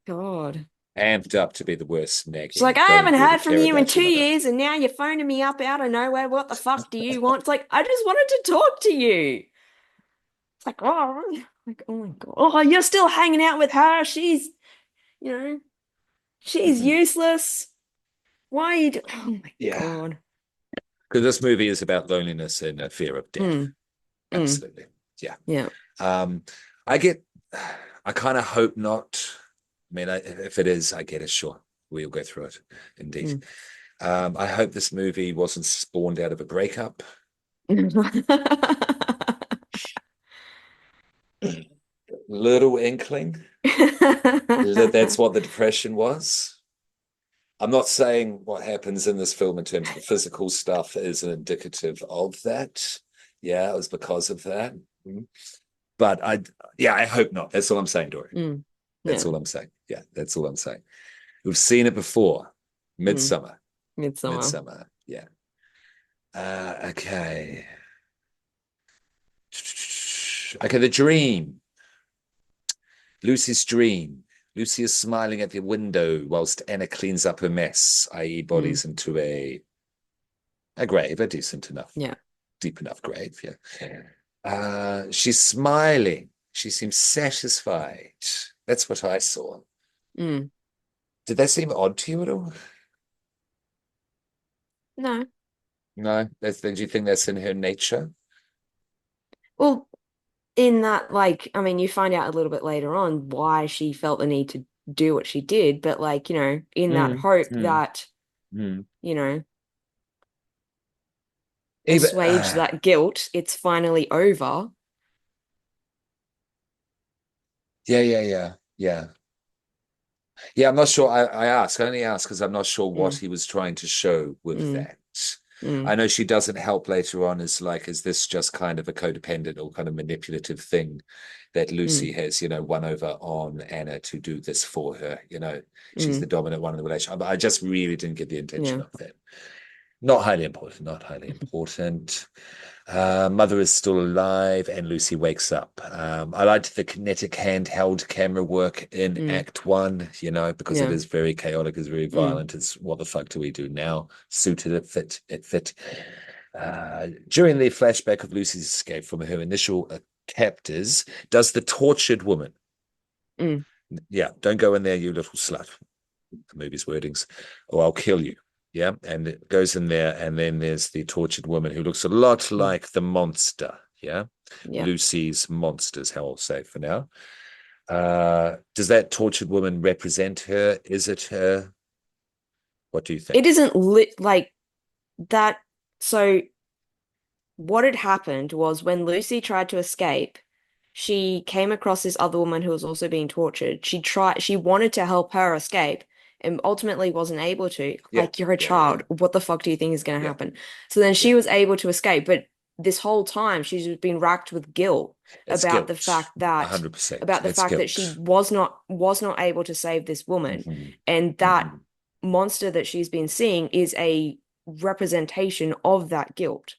God. amped up to be the worst She's like, nagging. I Don't haven't really heard from care you in about two your mother. years, and now you're phoning me up out of nowhere. What the fuck do you want? It's like, I just wanted to talk to you. It's like, oh my God. Oh, you're still hanging out with her. You know, she's Mhm. useless. Why are you do Oh my Yeah, God. because this movie is about loneliness and a fear of death. Mm, mm, Absolutely. Yeah. yeah. Um, I get, I kind of hope not. I mean, if it is, I get it. Sure. We'll go through it. Indeed. Mm. I hope this movie wasn't spawned out of a breakup. Little inkling that that's what the depression was. I'm not saying what happens in this film in terms of the physical stuff is an indicative of that. Yeah, it was because of that. But yeah, I hope not. That's all I'm saying, Dory. Mm, That's yeah. all I'm saying. Yeah, that's all I'm saying. We've seen it before. Mm, Midsummer. Midsummer. Midsummer. Yeah. Okay. Okay, the dream. Lucy's dream. Lucy is smiling at the window whilst Anna cleans up her mess, i.e., Mm, bodies into a grave, a decent enough, yeah. deep enough grave. Yeah. She's smiling. She seems satisfied. That's what I saw. Mm, Did that seem odd to you at all? no. No. Do you think that's in her nature? Well, in that, like, I mean, you find out a little bit later on why she felt the need to do what she did, but like, in that Mm, hope mm, that, mm. you know, Even assuage that guilt, it's finally over. yeah, yeah, yeah, yeah. Yeah, I'm not sure. I only ask because I'm not sure what Mm, he was trying to show with mm, that. mm, I know she doesn't help later on. Is this just kind of a codependent or kind of manipulative thing that Lucy mm, has, won over on Anna to do this for her? She's the mm, dominant one in the relationship. I just really didn't get the intention yeah. of that. Not highly important, not highly important. Mother is still alive, and Lucy wakes up. I liked the kinetic handheld camera work in Mm, Act One, because it yeah. is very chaotic, it's very Mm, violent. It's what the fuck do we do now? Suited it, fit, it fit. During the flashback of Lucy's escape from her initial captors, does the tortured woman, mm, yeah, don't go in there, you little slut, the movie's wordings, or I'll kill you. Yeah. And it goes in there. And then there's the tortured woman who looks a lot mm, like the monster. Yeah. yeah. Lucy's monsters, how I'll say for now. Does that tortured woman represent her? Is it her? What do you It think? isn't lit like that. So what had happened was when Lucy tried to escape, she came across this other woman who was also being tortured. She wanted to help her escape, and ultimately wasn't able to. Yeah, Like, you're a yeah, yeah, child. What the fuck do you think is going to yeah, happen? So then yeah. she was able to escape, but this whole time she's been racked with guilt It's about the guilt, fact that 100%. It's she guilt. was not able to save this woman, Hmm. and that Hmm. monster that she's been seeing is a representation of that guilt.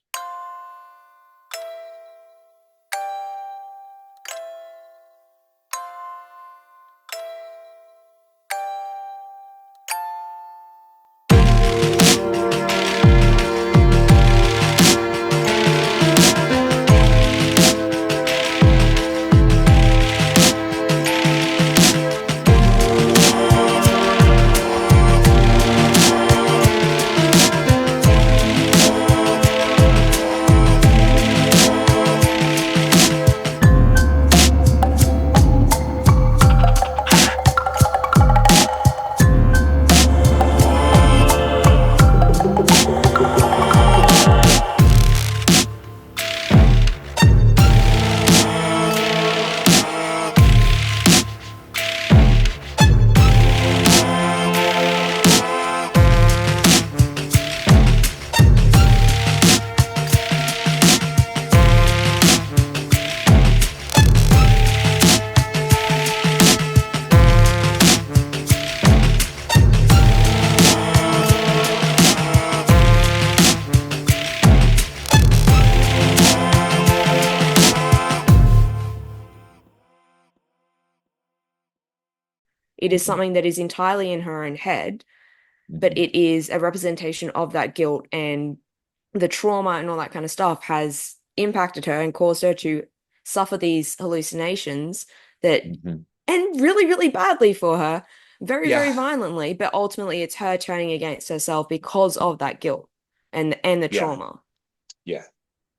It is Hmm. something that is entirely in her own head, but Hmm. it is a representation of that guilt, and the trauma and all that kind of stuff has impacted her and caused her to suffer these hallucinations that, Hmm. and really, really badly for her, very, Yeah, very violently, but ultimately it's her turning against herself because of that guilt and the yeah, trauma. yeah,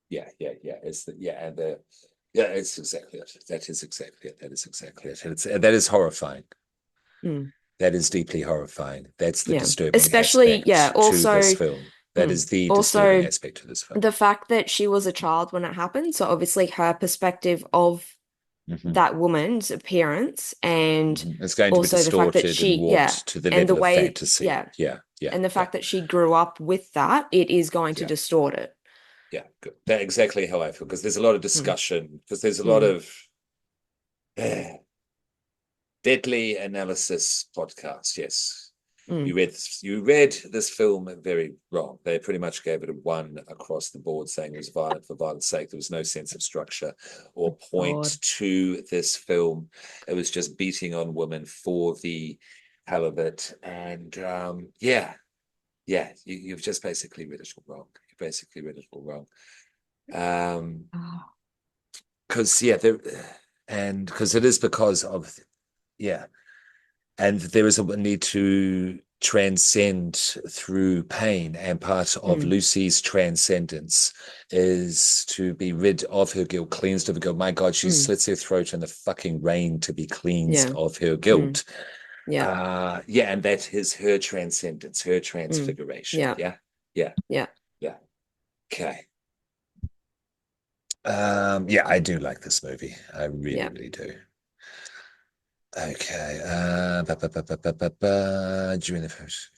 yeah, yeah, yeah. It's the, yeah, and the yeah, it's exactly it. That is exactly it. That is exactly it. It's that is horrifying. Mm, That is deeply horrifying. That's the yeah. disturbing Especially, yeah, aspect to this also, film. That is the disturbing also aspect to this film. the fact that she was a child when it happened. So obviously her perspective of Hmm. that woman's appearance, and Hmm. It's going to be also the fact that distorted and she, yeah, warped to the and the level of way, fantasy. yeah, Yeah, yeah, and the yeah, fact that she grew up with that, it is going to yeah, distort it. yeah. Good. That's exactly how I feel because there's a lot of Mm, discussion because there's a lot mm, of deadly analysis podcast. Yes, mm. you read this film very wrong. They pretty much gave it a one across the board, saying it was violent for violence sake. There was no sense of structure or God. point to this film. It was just beating on women for the hell of it. And yeah, yeah, you've just basically read it all wrong. You basically read it all wrong. Um, Oh. because yeah, there and because it is because of yeah, and there is a need to transcend through pain, and part of Mm, Lucy's transcendence is to be rid of her guilt, cleansed of her guilt. My God, she mm. slits her throat in the fucking rain to be cleansed Yeah. of her Mm, guilt. yeah. Yeah, and that is her transcendence, her Mm, transfiguration. yeah. Yeah, yeah, Yeah. yeah. Okay. Yeah, I do like this movie. I really, Yeah. really do. Okay. During the first,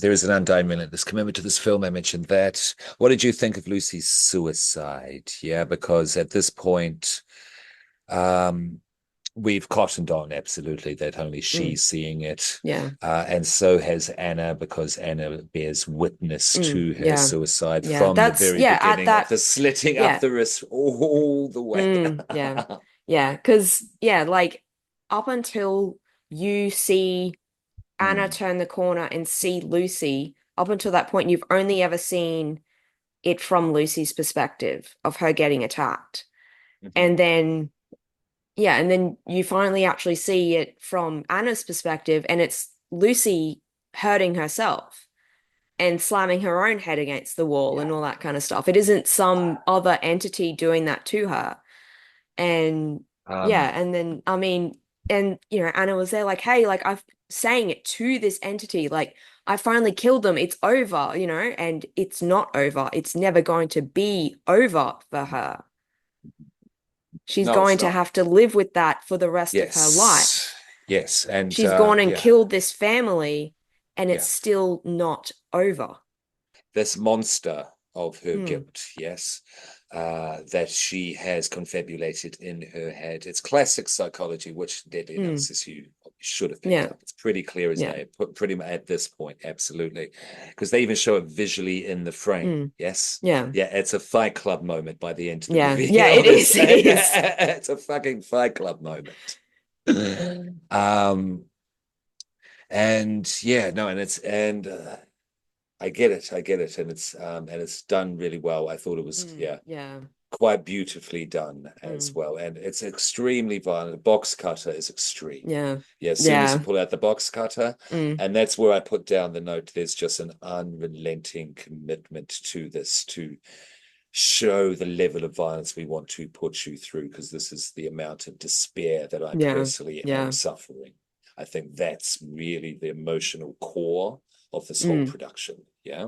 there is an undying relentless commitment to this film. I mentioned that. What did you think of Lucy's suicide? Yeah, because at this point, um, we've cottoned on absolutely that only Mm, she's seeing it. yeah. And so has Anna, because Anna bears witness Mm, to her yeah. suicide Yeah. from the That's, very yeah, at beginning of that, the slitting up yeah. the wrist all the way. Yeah. Yeah. Because, yeah, like up until you see Anna Mm, turn the corner and see Lucy, up until that point, you've only ever seen it from Lucy's perspective of her getting attacked. mhm. And then, yeah, and then you finally actually see it from Anna's perspective, and it's Lucy hurting herself and slamming her own head against the wall Yeah. and all that kind of stuff. It isn't some other entity doing that to her. And Um, yeah, and then I mean, and Anna was there like, hey, like I've saying it to this entity, like I finally killed them. It's over, and it's not over. It's never going to be over for her. She's no, going it's to not. have to live with that for the rest of her Yes. life. Yes, and She's gone and yeah, killed this family, and it's yeah. still not over. This monster of her Mm, guilt, yes, that she has confabulated in her head. It's classic psychology, which deadly mm, analysis you should have picked yeah, up. It's pretty clear as yeah, day, pretty much at this point, absolutely, because they even show it visually in the frame. mm, Yes, yeah, yeah, it's a Fight Club moment by the end of the yeah, movie. yeah, it is, it is. It's a fucking Fight Club moment. um, and yeah, no, and it's and. I get it, and it's done really well. I thought it was yeah, Yeah, quite beautifully done as mm, well, and it's extremely violent. The box cutter is extreme. yeah, Yeah, as soon as you yeah, pull out the box cutter, mm, and that's where I put down the note. There's just an unrelenting commitment to this to show the level of violence we want to put you through, because this is the amount of despair that I yeah, personally am yeah, suffering. I think that's really the emotional core of this whole mm, production. Yeah.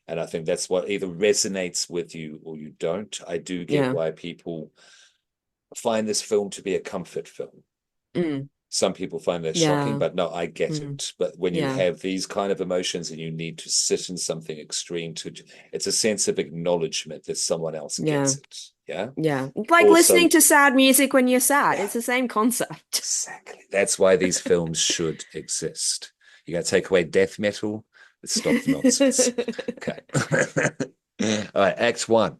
And I think that's what either resonates with you or you don't. I do get yeah, why people find this film to be a comfort film. mm, Some people find that shocking, yeah, but no, I get mm, it. But when you yeah, have these kind of emotions and you need to sit in something extreme, to it's a sense of acknowledgement that someone else yeah, gets it. Yeah. yeah. Like listening Also, to sad music when you're sad. yeah, It's the same concept. exactly. That's why these films should exist. You're going to take away death metal, let's stop the nonsense. Okay. All right, Act One.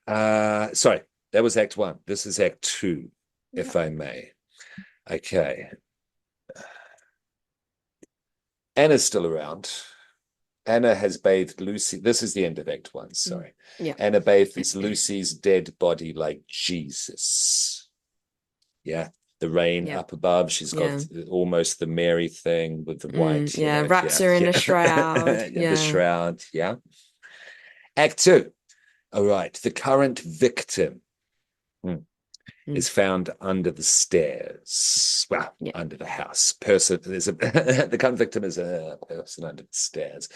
Sorry, that was Act One. This is Act Two, Yeah. if I may. Okay. Anna's still around. Anna has bathed Lucy. This is the end of Act One, Mm. sorry. Yeah. Anna bathes Lucy's dead body like Jesus. Yeah. The rain Yeah. up above. She's got Yeah. almost the Mary thing with the white, Yeah. Wraps Yeah. her in a Yeah. shroud. Yeah, the Yeah. shroud. Yeah. Act Two. All right. The current victim. Hmm. Mm. Is found under the stairs. Well, Yeah. under the house. Person there's a the current victim is a person under the stairs.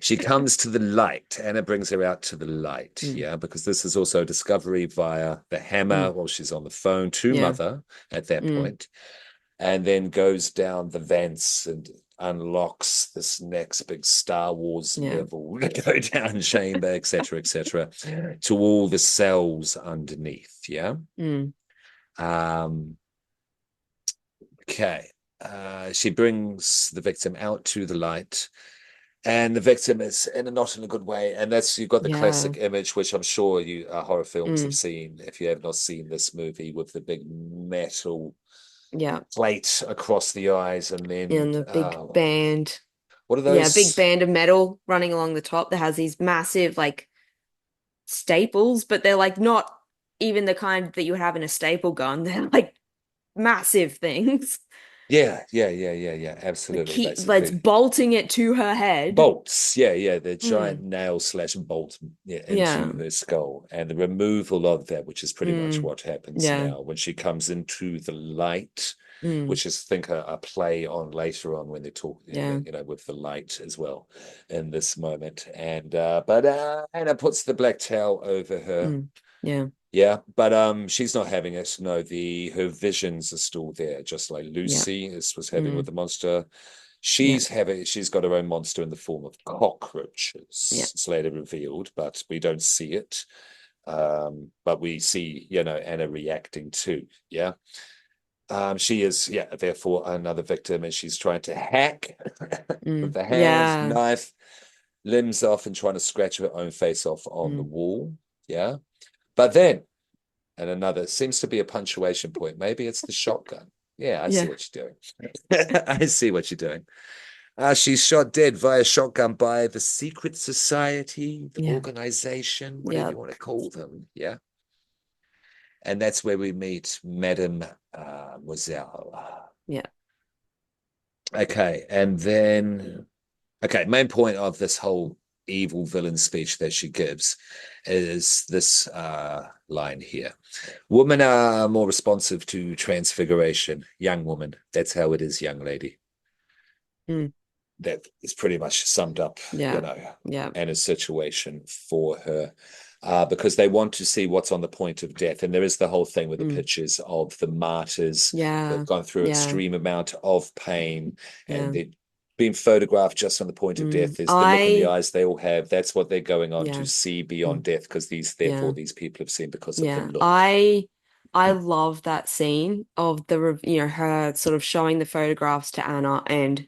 She comes to the light. Anna brings her out to the light. Mm. Yeah, because this is also a discovery via the hammer Mm. while she's on the phone to Yeah. mother at that Mm. point, and then goes down the vents and unlocks this next big Star Wars Yeah. level, go down chamber, etc., to all the cells underneath. Yeah. Mm. Um, okay. She brings the victim out to the light, and the victim is in a not in a good way. And that's you've got the Yeah. classic image, which I'm sure you horror films have Mm. seen. If you have not seen this movie, with the big metal Yeah. plate across the eyes, and then And the big band. what are Yeah, big those? band of metal running along the top that has these massive like staples, but they're like not even the kind that you would have in a staple gun. They're like massive things. Yeah. The Absolutely, key that's basically. bolting it to her head. Bolts, yeah, the giant Mm. nail slash bolt, yeah, Yeah. into her skull, and the removal of that, which is pretty much Mm. what happens Yeah. now when she comes into the light, Mm. which is, I think, a play on later on when they talk, Yeah. with the light as well in this moment. And but Anna puts the black towel over her. Mm. Yeah. Yeah, but she's not having it. No, the her visions are still there, just like Yeah. Lucy was having with Mm. the monster. Yeah. She's got her own monster in the form of Yeah. cockroaches. It's later revealed, but we don't see it. But we see, Anna reacting too. Yeah. She is, yeah, therefore another victim, and she's trying to hack with Mm. the hand, Yeah. knife, limbs off, and trying to scratch her own face off on the Mm. wall. Yeah. But then, and another seems to be a punctuation point. Maybe it's the shotgun. Yeah, I see Yeah. what you're doing. I see what you're doing. She's shot dead via shotgun by the secret society, the Yeah. organization, whatever Yeah. you want to call them. Yeah. And that's where we meet Madame Moselle. Yeah. Okay. And then, okay, main point of this whole evil villain speech that she gives is this line here. Women are more responsive to transfiguration. Young woman. That's how it is, young lady. Mm. That is pretty much summed up, Yeah. Yeah. Anna's situation for her. because they want to see what's on the point of death. And there is the whole thing with the Mm. pictures of the martyrs Yeah. who've gone through Yeah. extreme amount of pain, and Yeah. they're being photographed just on the point of death. There's the look in the I eyes they all have. That's what they're going on to yeah. see beyond Mm. death, because therefore Yeah. these people have seen because of the Yeah. look. I love that scene of her sort of showing the photographs to Anna and,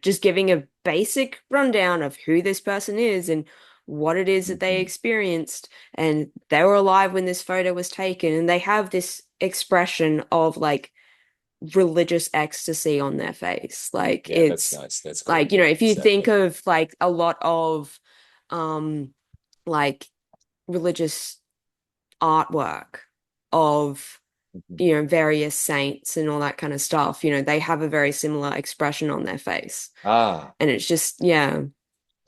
just giving a basic rundown of who this person is and what it is that they Mhm. experienced. And they were alive when this photo was taken, and they have this expression of like religious ecstasy on their face. Like Yeah, that's it's nice. That's cool. like, if you think Exactly. of like a lot of um like religious artwork of Mhm. various saints and all that kind of stuff, they have a very similar expression on their face. Ah, And it's just, yeah.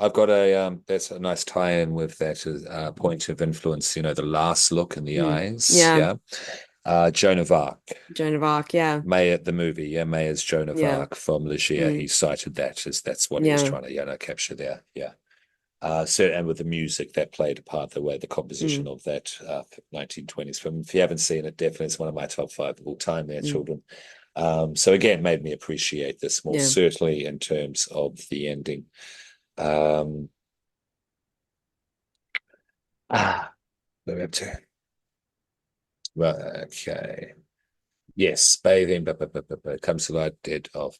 I've got a that's a nice tie-in with that point of influence, the last look in the Mm. eyes. Yeah. Yeah. Joan of Arc. Joan of Arc, yeah. May the movie, yeah, May as Joan of Yeah. Arc from Laugier. Mm. He cited that as that's what he was Yeah. trying to, capture there. Yeah. So, and with the music that played a part, the way the composition Mm. of that 1920s film. If you haven't seen it, definitely it's one of my top five of all time. There, Mm. children. So again, made me appreciate this more, Yeah. certainly in terms of the ending. Um, where are we up to? Right, okay. Yes, bathing, comes to light, dead off.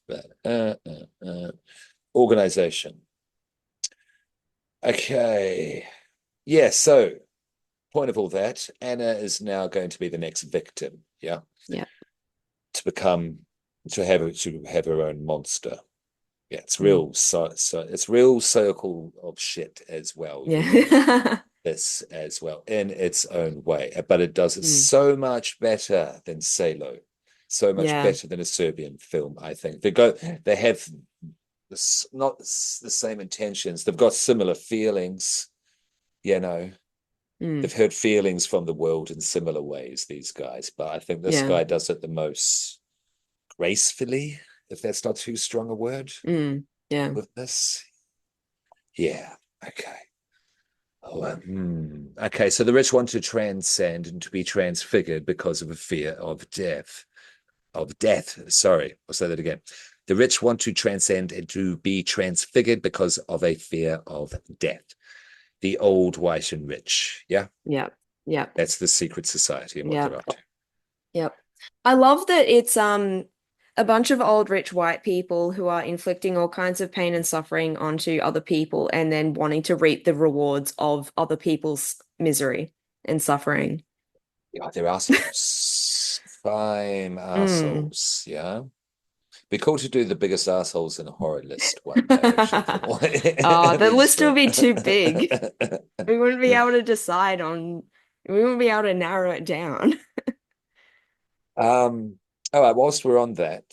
Organization. Okay. Yeah, so point of all that, Anna is now going to be the next victim, yeah, Yeah. to become to have her own monster. Yeah, it's Mm. real it's real circle of shit as well, Yeah. this as well in its own way, but it does it Mm. so much better than Salo, so much Yeah. better than a Serbian film. I think they have this not the same intentions. They've got similar feelings, you know. Mm. They've heard feelings from the world in similar ways, these guys, but I think this Yeah. guy does it the most gracefully, if that's not too strong a word Mm. Yeah. with this. Yeah. Okay. Oh, okay. So the rich want to transcend and to be transfigured because of a fear of death. Of death. Sorry, I'll say that again. The rich want to transcend and to be transfigured because of a fear of death. The old, white, and rich. Yeah, Yep. Yep. that's the secret society and what they're Yep. up to. Yep. I love that it's a bunch of old rich white people who are inflicting all kinds of pain and suffering onto other people and then wanting to reap the rewards of other people's misery and suffering. Yeah, they're assholes. Prime Mm. assholes. Yeah. Be cool to do the biggest assholes in a horror list one day, actually, from all Oh, the these list will films. be too big. We wouldn't be able to decide on, we wouldn't be able to narrow it down. Um, all right, whilst we're on that,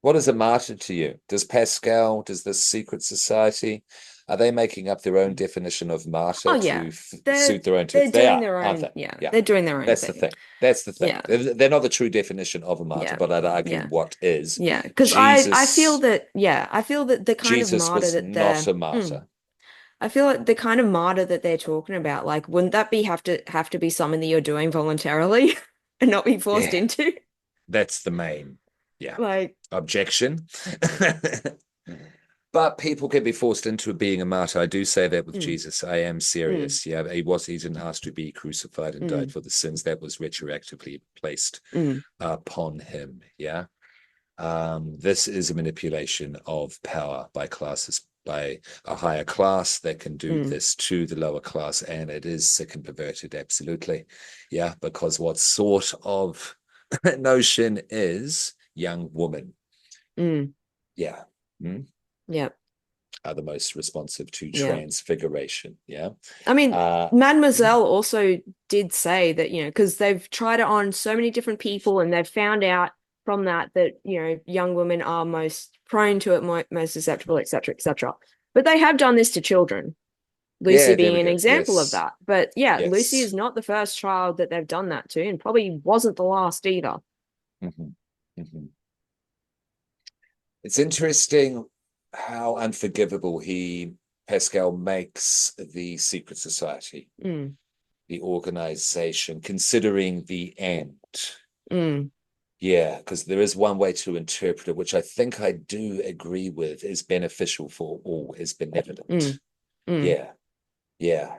what is a martyr to you? Does this secret society, are they making up their own definition of martyr Oh yeah. to They're suit their own they're terms? They doing are, their aren't own, they? yeah, Yeah, they're doing their own that's the thing. thing. That's the thing. Yeah. They're not the true definition of a martyr, Yeah. but I'd argue Yeah. what is. Yeah, because I feel Jesus, that I feel that the kind of Jesus martyr was that not they're a martyr. I feel like the kind of martyr that they're talking about, like, wouldn't that be have to be something that you're doing voluntarily and not be forced Yeah, into? that's the main, yeah, Like, objection. But people can be forced into being a martyr. I do say that with mm, Jesus. I am mm, serious. Yeah, he didn't ask to be crucified and died mm, for the sins that was retroactively placed mm, upon him. Yeah. This is a manipulation of power by classes, by a higher class that can do mm, this to the lower class, and it is sick and perverted, absolutely. Yeah, because what sort of notion is young woman? mm, Yeah. Hmm? yeah, Are the most responsive to yeah. transfiguration. Yeah. I mean, Uh, hmm? Mademoiselle also did say that, because they've tried it on so many different people and they've found out from that, young women are most prone to it, most susceptible, etc., etc. But they have done this to children. Lucy Yeah, there being we an go. example of Yes. that. But yeah, Lucy Yes. is not the first child that they've done that to, and probably wasn't the last either. Hmm. Hmm. It's interesting how unforgivable Pascal makes the secret society. Mm. the organization, considering the end. Mm, Yeah, because there is one way to interpret it, which I think I do agree with, is beneficial for all, is benevolent. mm, mm. Yeah, yeah.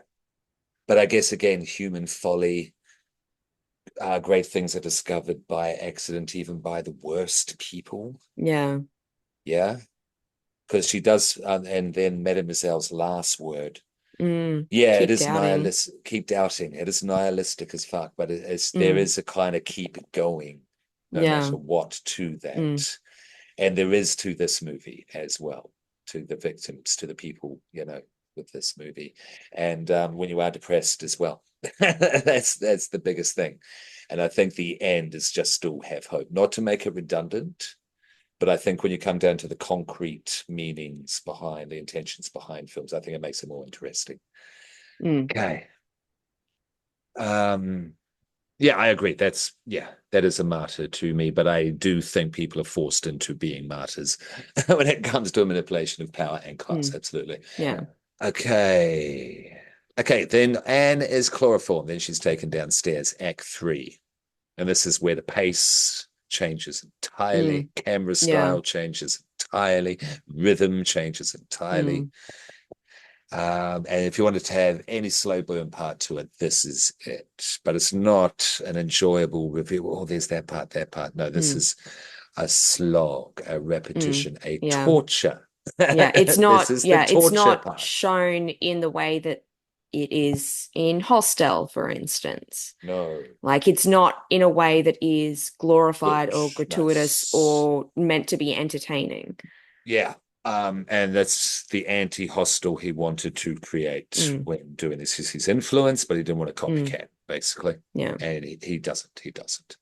But I guess again, human folly, great things are discovered by accident, even by the worst people. Yeah. Yeah, because she does, and then Mademoiselle's last word. Yeah, it Keep is doubting. nihilist. Keep doubting. It is nihilistic as fuck, but there Mm, is a kind of keep it going, no yeah. matter what, to Mm, that. And there is to this movie as well, to the victims, to the people, with this movie. And when you are depressed as well, that's the biggest thing. And I think the end is just still have hope, not to make it redundant, but I think when you come down to the concrete meanings behind the intentions behind films, I think it makes it more interesting. mm, Okay. Um, yeah, I agree. That is a martyr to me, but I do think people are forced into being martyrs when it comes to a manipulation of power and class. mm. Absolutely. Yeah. Okay. Okay, then Anne is chloroform. Then she's taken downstairs, Act 3. And this is where the pace changes entirely, Mm, camera yeah. style changes entirely, rhythm changes entirely. Mm, And if you wanted to have any slow burn part to it, this is it. But it's not an enjoyable review. Oh, there's that part, that part. No, this mm, is a slog, a mm. repetition, a Yeah. torture. Yeah. This is the It's torture not part. shown in the way that it is in Hostel, for instance. No, Like it's not in a way that is glorified good. or No. gratuitous or meant to be entertaining. Yeah. And that's the anti-hostile he wanted to create Mm, when doing this. He's his influence, but he didn't want a mm, copycat, basically. yeah. And he doesn't. He doesn't.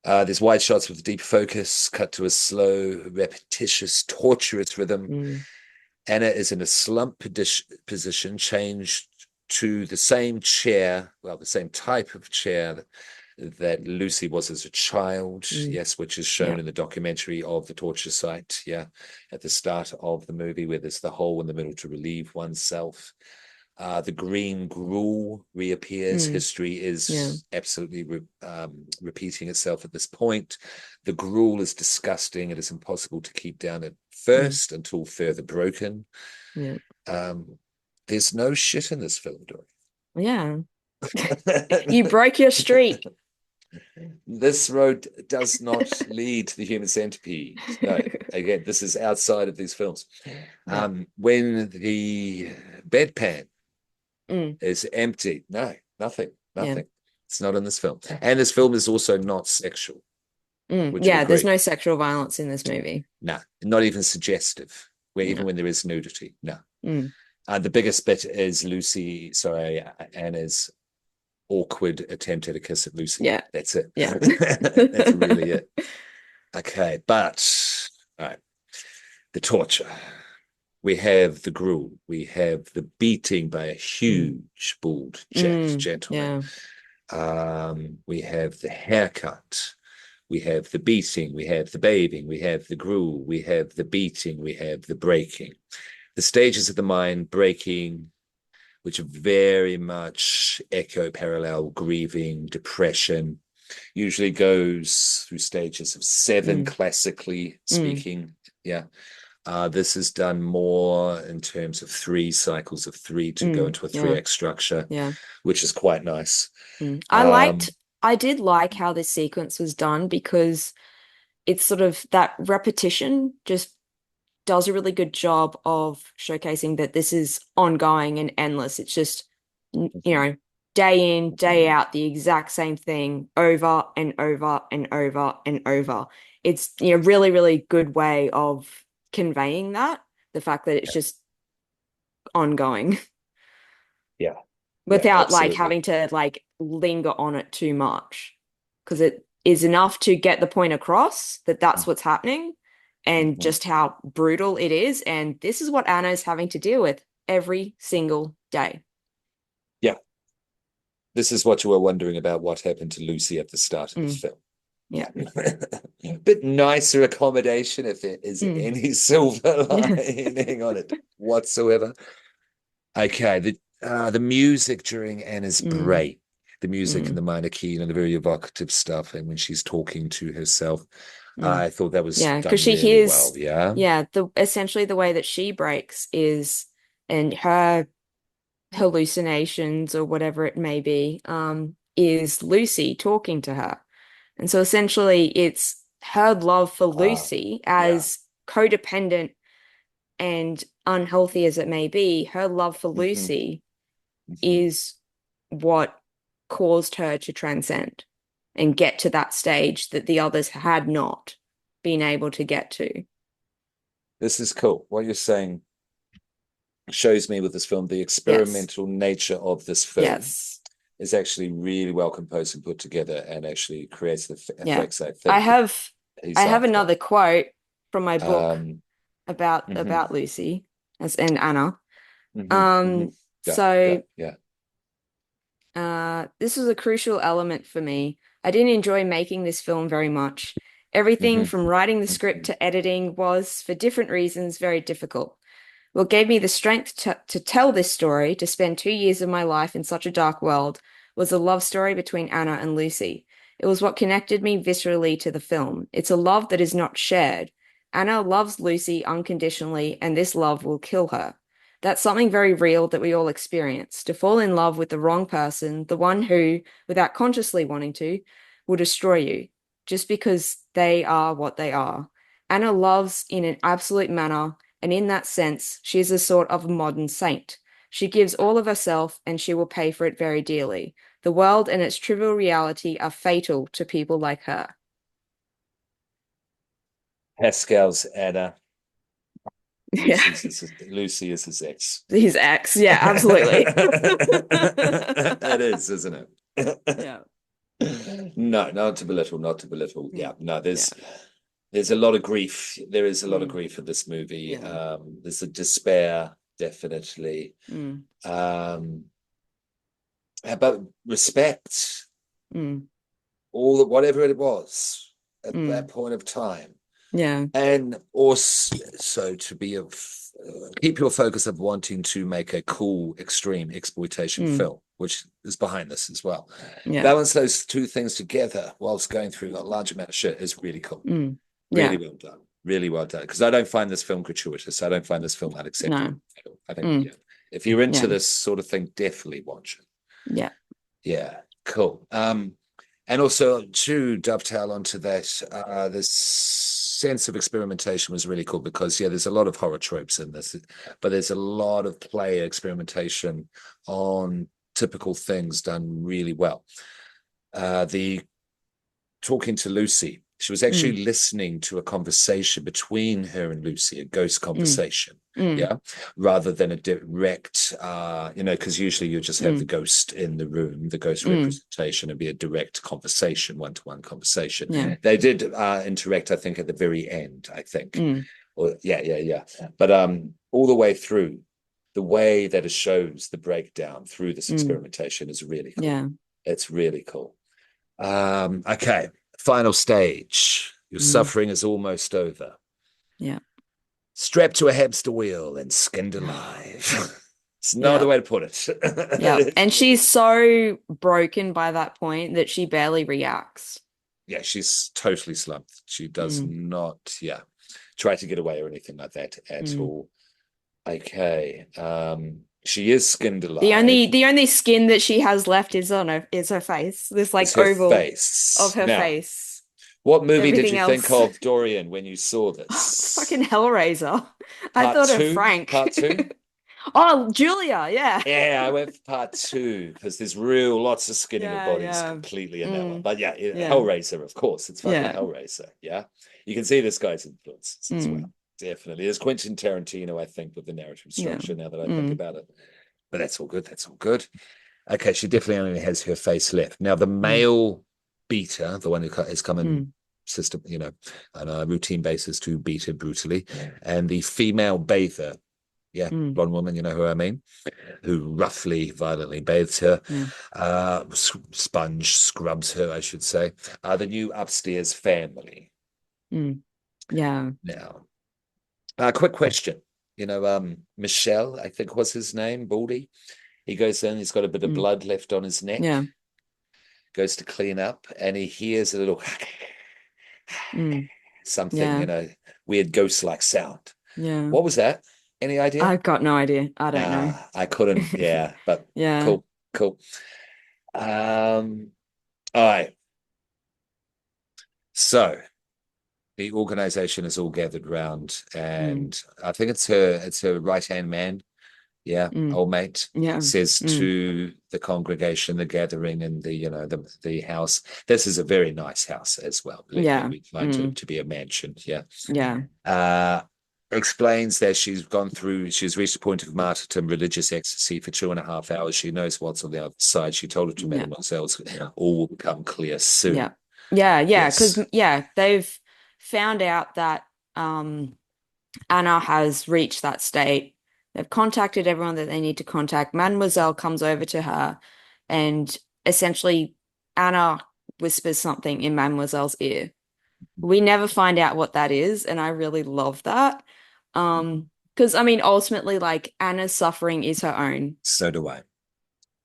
There's wide shots with a deep focus, cut to a slow, repetitious, torturous rhythm. Mm, Anna is in a slump position, changed to the same chair, well, the same type of chair that Lucy was as a child, mm, yes, which is shown yeah. in the documentary of the torture site, yeah, at the start of the movie, where there's the hole in the middle to relieve oneself. The green gruel reappears. Mm, History yeah. is absolutely repeating itself at this point. The gruel is disgusting. It is impossible to keep down at Mm, first until further broken. yeah. Um, there's no shit in this film, Dory. Yeah. You broke your streak. This road does not lead to the human centipede. No, again, this is outside of these films. Yeah. When the bedpan Mm, is empty, no, nothing, yeah. nothing. It's not in this film. And this film is also not sexual. Mm, Would you yeah, there's agree? no sexual violence in this movie. No, not even suggestive, where No. even when there is nudity, no. Mm, The biggest bit is Anna's awkward attempt at a kiss at Lucy. yeah. That's it. Yeah. That's really it. Okay, but all right, the torture. We have the gruel. We have the beating by a Mm, huge bald gentleman. yeah. We have the haircut. We have the beating. We have the bathing. We have the gruel. We have the beating. We have the breaking. The stages of the mind breaking, which very much echo parallel grieving, depression, usually goes through stages of 7, Mm, classically mm, speaking. Yeah. This is done more in terms of 3 cycles of 3 to go into a yeah. 3 act structure, Yeah. which is quite nice. Mm. Um, I did like how this sequence was done because it's sort of that repetition just does a really good job of showcasing that this is ongoing and endless. It's just, day in, day out, the exact same thing over and over and over and over. It's, really, really good way of conveying that, the fact that it's just ongoing yeah, yeah, without like absolutely. having to like linger on it too much. Because it is enough to get the point across that that's what's happening and Mhm. just how brutal it is. And this is what Anna's having to deal with every single day. Yeah, this is what you were wondering about what happened to Lucy at the start of the Mm, film. yeah. Yeah. Bit nicer accommodation if there is Mm. any silver lining on it whatsoever. Okay, The music during Anna's Mm, break, the music in mm, the minor key, the very evocative stuff, and when she's talking to herself, mm. I thought that was Yeah, because done she really well. hears, Yeah. yeah, the essentially the way that she breaks is, and her hallucinations or whatever it may be, is Lucy talking to her. And so essentially it's her love for Uh, Lucy, yeah. as codependent and unhealthy as it may be, her love for Hmm. Lucy Hmm. is what caused her to transcend and get to that stage that the others had not been able to get to. This is cool. What you're saying shows me with this film the Yes. experimental nature of this film Yes. is actually really well composed and put together, and actually creates the Yeah. effects I I think have I he's have after. another quote from my book Um, mhm, about Lucy as and Anna. mhm, mhm. Um, Yeah, yeah, so yeah. this was a crucial element for me. I didn't enjoy making this film very much. Everything Mhm, from writing the script mhm. to editing was, for different reasons, very difficult. What gave me the strength to tell this story, to spend 2 years of my life in such a dark world, was a love story between Anna and Lucy. It was what connected me viscerally to the film. It's a love that is not shared. Anna loves Lucy unconditionally, and this love will kill her. That's something very real that we all experience. To fall in love with the wrong person, the one who, without consciously wanting to, will destroy you, just because they are what they are. Anna loves in an absolute manner, and in that sense, she is a sort of modern saint. She gives all of herself, and she will pay for it very dearly. The world and its trivial reality are fatal to people like her. Pascal's Anna. Yeah, Lucy is his ex. his ex. Yeah, absolutely. It is, isn't it? Yeah. No, not to belittle, not to belittle. Mm. Yeah, no, Yeah. there's a lot of grief. There is a lot of Mm. grief in this movie. Yeah. There's a despair, definitely. Mm. Um, but respect, Mm. whatever it was at that Mm. point of time. Yeah. And also to be of keep your focus of wanting to make a cool extreme exploitation Mm. film, which is behind this as well. Yeah. Balance those two things together whilst going through a large amount of shit is really cool. Mm. Really Yeah. well done. Really well done. Because I don't find this film gratuitous. I don't find this film unacceptable No. at all. I think, Mm. yeah, if you're into Yeah. this sort of thing, definitely watch it. Yeah. Yeah, cool. And also to dovetail onto that, this sense of experimentation was really cool because yeah, there's a lot of horror tropes in this, but there's a lot of play experimentation on typical things done really well. The talking to Lucy, she was Mm. actually listening to a conversation between her and Lucy, a ghost Mm. conversation. Mm. Yeah. Rather than a direct, because usually you just have the Mm. ghost in the room, the ghost Mm. representation, and be a direct conversation, one-to-one Yeah. conversation. They did interact, I think, at the very end, I think. Mm. Or yeah, yeah, yeah. But all the way through, the way that it shows the breakdown through this Mm. experimentation is really cool. Yeah. It's really cool. Okay, final stage. Your Mm. suffering is almost over. Yeah. Strapped to a hamster wheel and skinned alive. It's no other Yeah. way to put it. Yeah. It's And really, she's so broken by that point that she barely reacts. yeah, she's totally slumped. She does Mm. not, yeah, try to get away or anything like that at Mm. all. Okay. She is skinned The alive. only skin that she has left is her face. This It's like her oval of face. her Now, face. what movie did Everything you think else. of, Dorian, when you saw Fucking this? Hellraiser. I Part thought of two? Frank. Part two? Oh, Julia, yeah. Yeah, I went for part two because there's real lots of skinning of Yeah, bodies yeah. completely in that one. Mm, But yeah, yeah. Hellraiser, of course, it's fucking Yeah. Hellraiser. Yeah, you can see this guy's influences as Mm, well. Definitely, there's Quentin Tarantino, I think, with the narrative yeah. structure. Now that I think Mm, about it, but that's all good. That's all good. Okay, she definitely only has her face left. Now the mm, male beater, the one who has come in mm, system, on a routine basis to beat her brutally, and the female bather, yeah, mm, blonde woman, you know who I mean, who roughly, violently bathes her, yeah. sponge scrubs her, I should say, the new upstairs family. Mm, yeah. Now, quick question. Michelle, I think was his name, Baldy. He goes in, he's got a bit of Mm. blood left on his neck, Yeah. goes to clean up, and he hears a little Mm. something, Yeah. weird ghost-like sound. Yeah. What was that? Any idea? I've got no idea. I don't know. Nah, I couldn't. Yeah, but Yeah. cool, cool. All right. So the organization is all gathered round, Mm. and I think it's her right-hand man. Yeah, Mm. old mate Yeah. says Mm. to the congregation, the gathering, and the house. This is a very nice house as well. Believe me, Yeah. we find it Mm. to be a mansion. Yeah. Yeah. Uh, Explains that she's reached a point of martyrdom, religious ecstasy for 2.5 hours. She knows what's on the other side. She told it to Yeah. Mademoiselle. All will become clear soon. Yeah. Yeah. Yeah. Because Yes. yeah, they've found out that um Anna has reached that state. They've contacted everyone that they need to contact. Mademoiselle comes over to her and essentially Anna whispers something in Mademoiselle's ear. We never find out what that is, and I really love that. Because I mean, ultimately, like Anna's suffering is her own. So do I.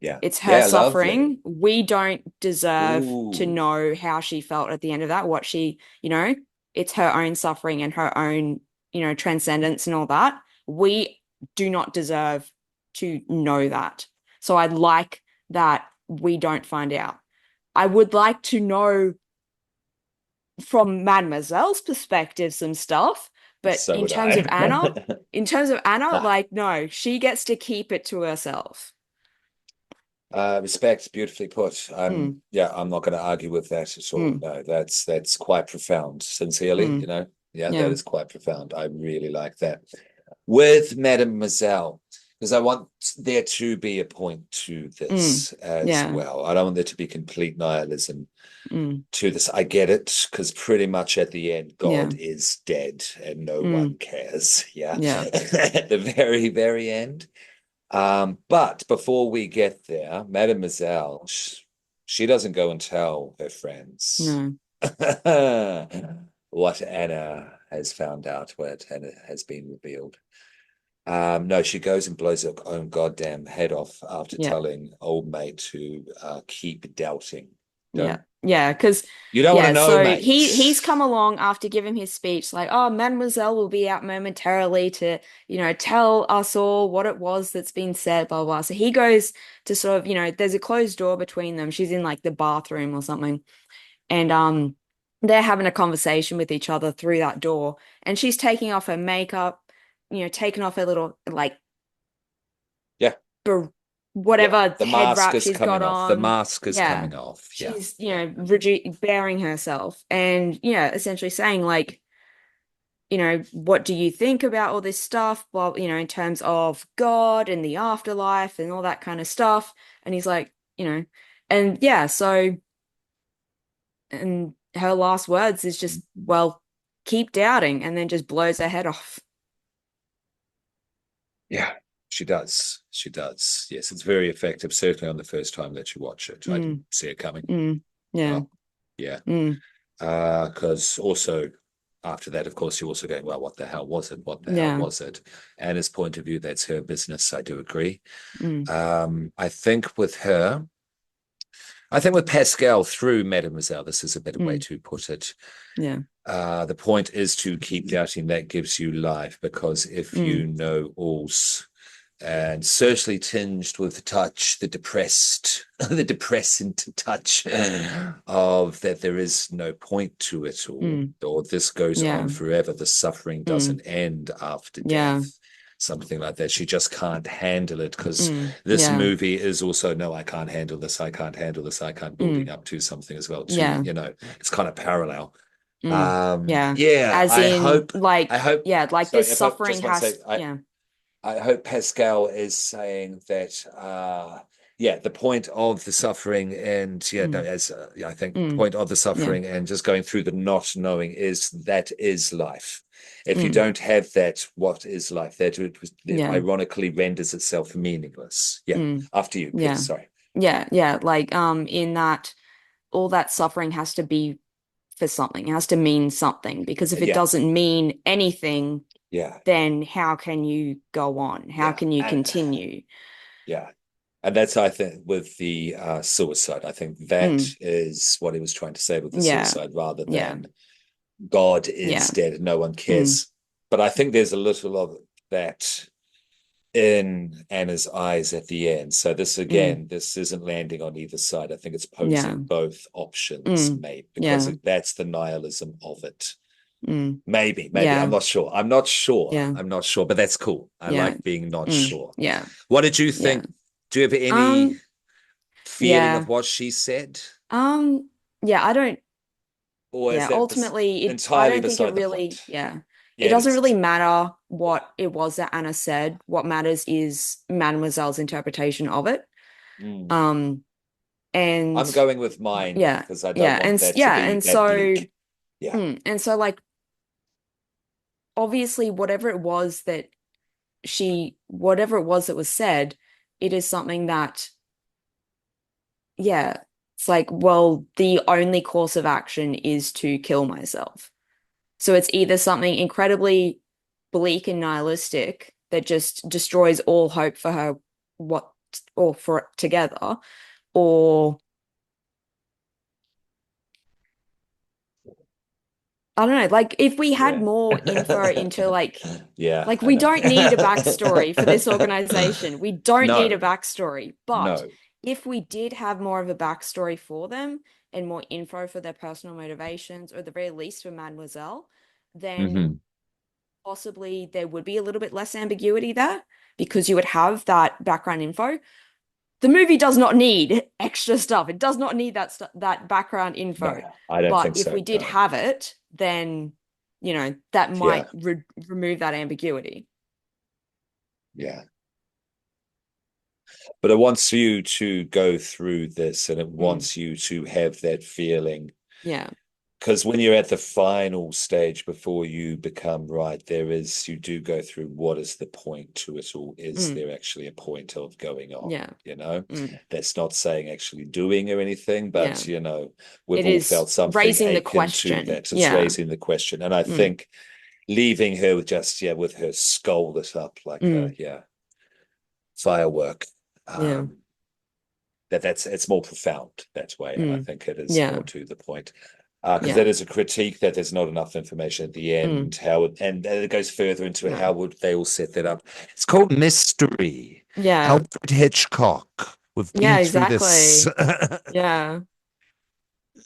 Yeah. It's her Yeah, lovely. suffering. We don't deserve to Ooh. know how she felt at the end of that, what she, it's her own suffering and her own, transcendence and all that. We do not deserve to know that. So I'd like that we don't find out. I would like to know from Mademoiselle's perspective some stuff, but So would I. in terms of Anna, like no, she gets to keep it to herself. Respect, beautifully put. Mm, I'm not going to argue with that at all. mm, No, that's quite profound. Sincerely, mm, yeah, that yeah. is quite profound. I really like that. With Mademoiselle, because I want there to be a point to Mm, this as yeah. well. I don't want there to be complete nihilism Mm, to this. I get it, because pretty much at the end, yeah. God is dead and no Mm, one cares. Yeah. yeah. At the very, very end. But before we get there, Mademoiselle, she doesn't go and tell her friends No. what Anna has found out, what Anna has been revealed. No, she goes and blows her own goddamn head off after Yeah. telling old mate to keep doubting. Yeah. Don't Yeah. Because, you don't want to yeah, know, so mate. he's come along after giving his speech, like, oh, Mademoiselle will be out momentarily to, tell us all what it was that's been said, blah, blah. So he goes to sort of, there's a closed door between them. She's in like the bathroom or something. And they're having a conversation with each other through that door. And she's taking off her makeup, taking off her little like Yeah, yeah. whatever The head mask wrap is she's got coming off. The on. mask is Yeah. coming off. Yeah, She's, yeah. bearing herself and, essentially saying like, what do you think about all this stuff? Well, in terms of God and the afterlife and all that kind of stuff. And he's like, and yeah, so, and her last words is just, well, keep doubting, and then just blows her head off. Yeah, she does. She does. Yes, it's very effective, certainly on the first time that you watch it. I didn't Mm, see it coming. mm, yeah. Well, yeah. Mm, Because also after that, of course, you're also going, well, what the hell was it? What the hell yeah. was it? Anna's point of view, that's her business. I do agree. Mm, I think with her, I think with Pascal through Mademoiselle, this is a better way mm, to put it. yeah. The point is to keep doubting that gives you life, because if you Mm, know all's and certainly tinged with the touch, the depressed, the depressant touch of that there is no point to it all, mm, or this goes on yeah. forever. The suffering Mm, doesn't end after yeah. death. Something like that. She just can't handle it, because Mm, this yeah. movie is also, no, I can't handle this. I can't handle this. I can't, building Mm, up to something as well, too. yeah. It's kind of parallel. Yeah. Yeah, As in, I like, hope, yeah, like sorry, this if I suffering just want to say, has, yeah. I hope Pascal is saying that, yeah, the point of the suffering, and yeah, no, Mm, as yeah, I think mm, point of the yeah. suffering and just going through the not knowing is life. If you Mm, don't have that, what is life? It yeah. ironically renders itself meaningless. Yeah. Mm, After you, please. yeah. Sorry. Yeah. Yeah. Like, in that all that suffering has to be for something. It has to mean something because if it Yeah. doesn't mean anything, Yeah. then how can you go on? How Yeah. can you And continue? yeah. And that's, I think, with the suicide. I think that Mm. is what he was trying to say with the Yeah. suicide, rather Yeah. than God is Yeah. dead, no one Mm. cares. But I think there's a little of that in Anna's eyes at the end. So this Mm. again, this isn't landing on either side. I think it's Yeah. posing both options, Mm. maybe, because Yeah. that's the nihilism of it. Mm. Maybe. I'm Yeah. not sure. I'm not sure. Yeah. I'm not sure, but that's cool. I Yeah. like being not Mm. sure. Yeah. What did you Yeah. think? Do you have any Um, feeling of yeah. what she said? Um, yeah, I don't, Or is yeah, that ultimately I entirely don't think it beside the really, point? yeah. Yeah, It it doesn't is. really matter what it was that Anna said. What matters is Mademoiselle's interpretation of it. Mm. Um, and I'm going with mine yeah, because I don't yeah, want that to yeah, be that bleak. Yeah. and so like obviously whatever it was that was said, it is something that, yeah, it's like, well, the only course of action is to kill myself. So it's either something incredibly bleak and nihilistic that just destroys all hope for her, what, or for it together, or I don't know, like if we had Yeah. more info into Yeah, like I we know. don't need a backstory for this organization. We don't need a No, backstory. But no. if we did have more of a backstory for them and more info for their personal motivations, or at the very least for Mademoiselle, then Hmm. possibly there would be a little bit less ambiguity there because you would have that background info. The movie does not need extra stuff. It does not need that background info. No, I don't But think if we so. did No. have it, then that Yeah, might remove that ambiguity. yeah. But it wants you to go through this and it Mm, wants you to have that feeling. yeah. Because when you're at the final stage before you become right, you do go through what is the point to it all? Is Mm, there actually a point of going on? yeah. You know, Mm, that's not saying actually doing or anything, yeah. but we've It all is felt something raising the akin to question. that. It's Yeah. raising the question. And I Mm, think leaving her with just, yeah, with her skull lit up like a, mm, yeah, firework. yeah. Um, that's it's more profound that way, and I Mm, think it is yeah. more to the point. Because Yeah. that is a critique that there's not enough information at the Mm, end. And it goes further into yeah. how would they all set that up? It's called mystery. Yeah. Alfred Hitchcock. We've Yeah, been through this. exactly. Yeah.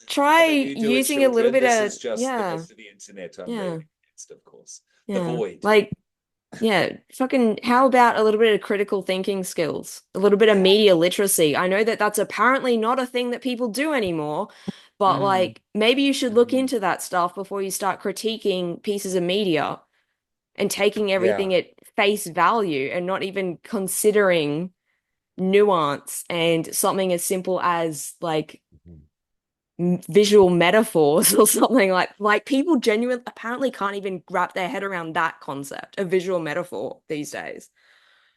Try What did you do with using a little children? bit This of, is just yeah. because of the internet. I'm Yeah. railing against, of course. The Yeah. void. Like, yeah, fucking, how about a little bit of critical thinking skills? A little bit of Yeah. media literacy. I know that that's apparently not a thing that people do anymore, but Mm, like maybe you should look mm, into that stuff before you start critiquing pieces of media and taking everything yeah. at face value and not even considering nuance and something as simple as like Mhm. visual metaphors or something like people genuinely apparently can't even wrap their head around that concept, a visual metaphor these days.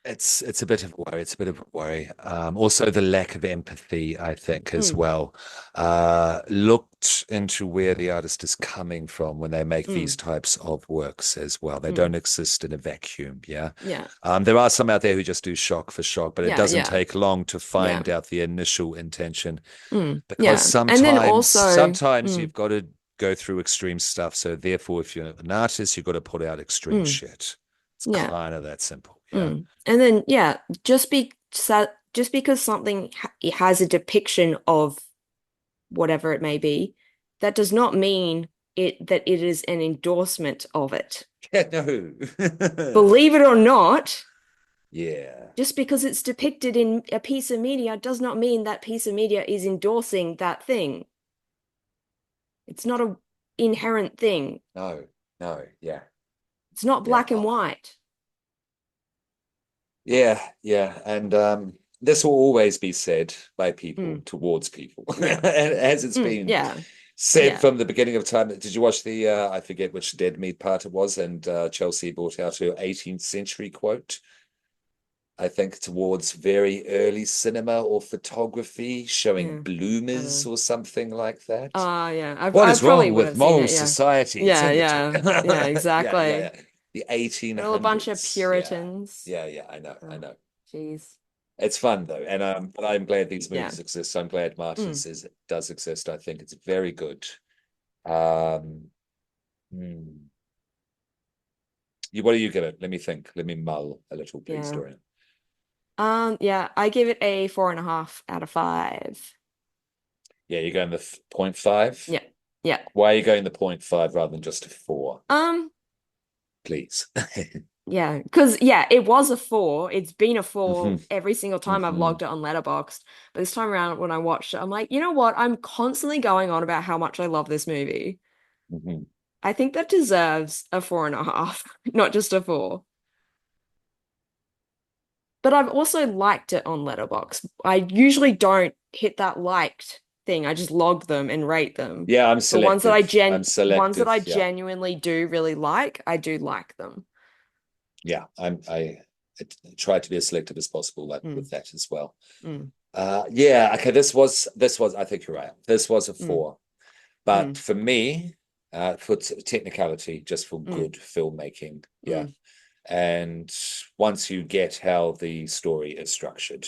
It's a bit of a worry. It's a bit of a worry. Also, the lack of empathy, I think, as Mm, well. Looked into where the artist is coming from when they make these mm, types of works as well. They don't mm. exist in a vacuum. Yeah. Yeah. There are some out there who just do shock for shock, but it Yeah, doesn't yeah. take long to Yeah. find out the initial intention because Yeah. And then also, sometimes you've got to go through extreme stuff. So therefore, if you're an artist, you've got to put out extreme mm, shit. It's yeah. kind of that simple. Yeah. And then yeah, just because something ha it has a depiction of whatever it may be, that does not mean it is an endorsement of it. Yeah, no. Believe it or not, Yeah. just because it's depicted in a piece of media does not mean that piece of media is endorsing that thing. It's not a inherent thing. No, no, yeah, It's not yeah. black and white. Yeah, yeah. And this will always be said by people Mm, towards people. yeah. As it's been Yeah. said Yeah. from the beginning of time. Did you watch the I forget which Dead Meat part it was, and Chelsea brought out her 18th century quote. I think towards very early cinema or photography, showing Yeah. I don't bloomers know. or something like that. Yeah. What I is probably wrong would with have seen moral it. Yeah. society? It's Yeah. in the tree. Yeah. Yeah. Yeah, yeah, Exactly. yeah. The They're all a bunch of 1800s. Yeah. Puritans. Yeah, yeah, I know, I Oh, know. jeez. It's fun though, and but I'm glad these Yeah. movies exist. I'm glad Mm. Martyrs does exist. I think it's very good. Um, hmm. What do you give it? Let me think. Let me mull a little, please, Yeah. Dorian. Yeah, I give it a 4.5 out of 5. Yeah, you're going the 0.5. Yeah. Yeah. Why are you going the 0.5 rather than just a 4? Um, Please. yeah, because yeah, it was a 4. It's been a 4 hmm every single time I've hmm logged it on Letterboxd. But this time around when I watched it, I'm like, you know what? I'm constantly going on about how much I love this movie. hmm I think that deserves a 4.5, not just a 4. But I've also liked it on Letterboxd. I usually don't hit that liked thing. I just log them and rate them. Yeah, I'm But selective. I'm ones that selective. I Yeah. genuinely do really like, I do like them. Yeah. I try to be as selective as possible Mm, with that as well. mm, Yeah, okay, this was I think you're right. This was a mm, 4. But mm, for me, for technicality, just for mm, good filmmaking, yeah. mm. And once you get how the story is structured,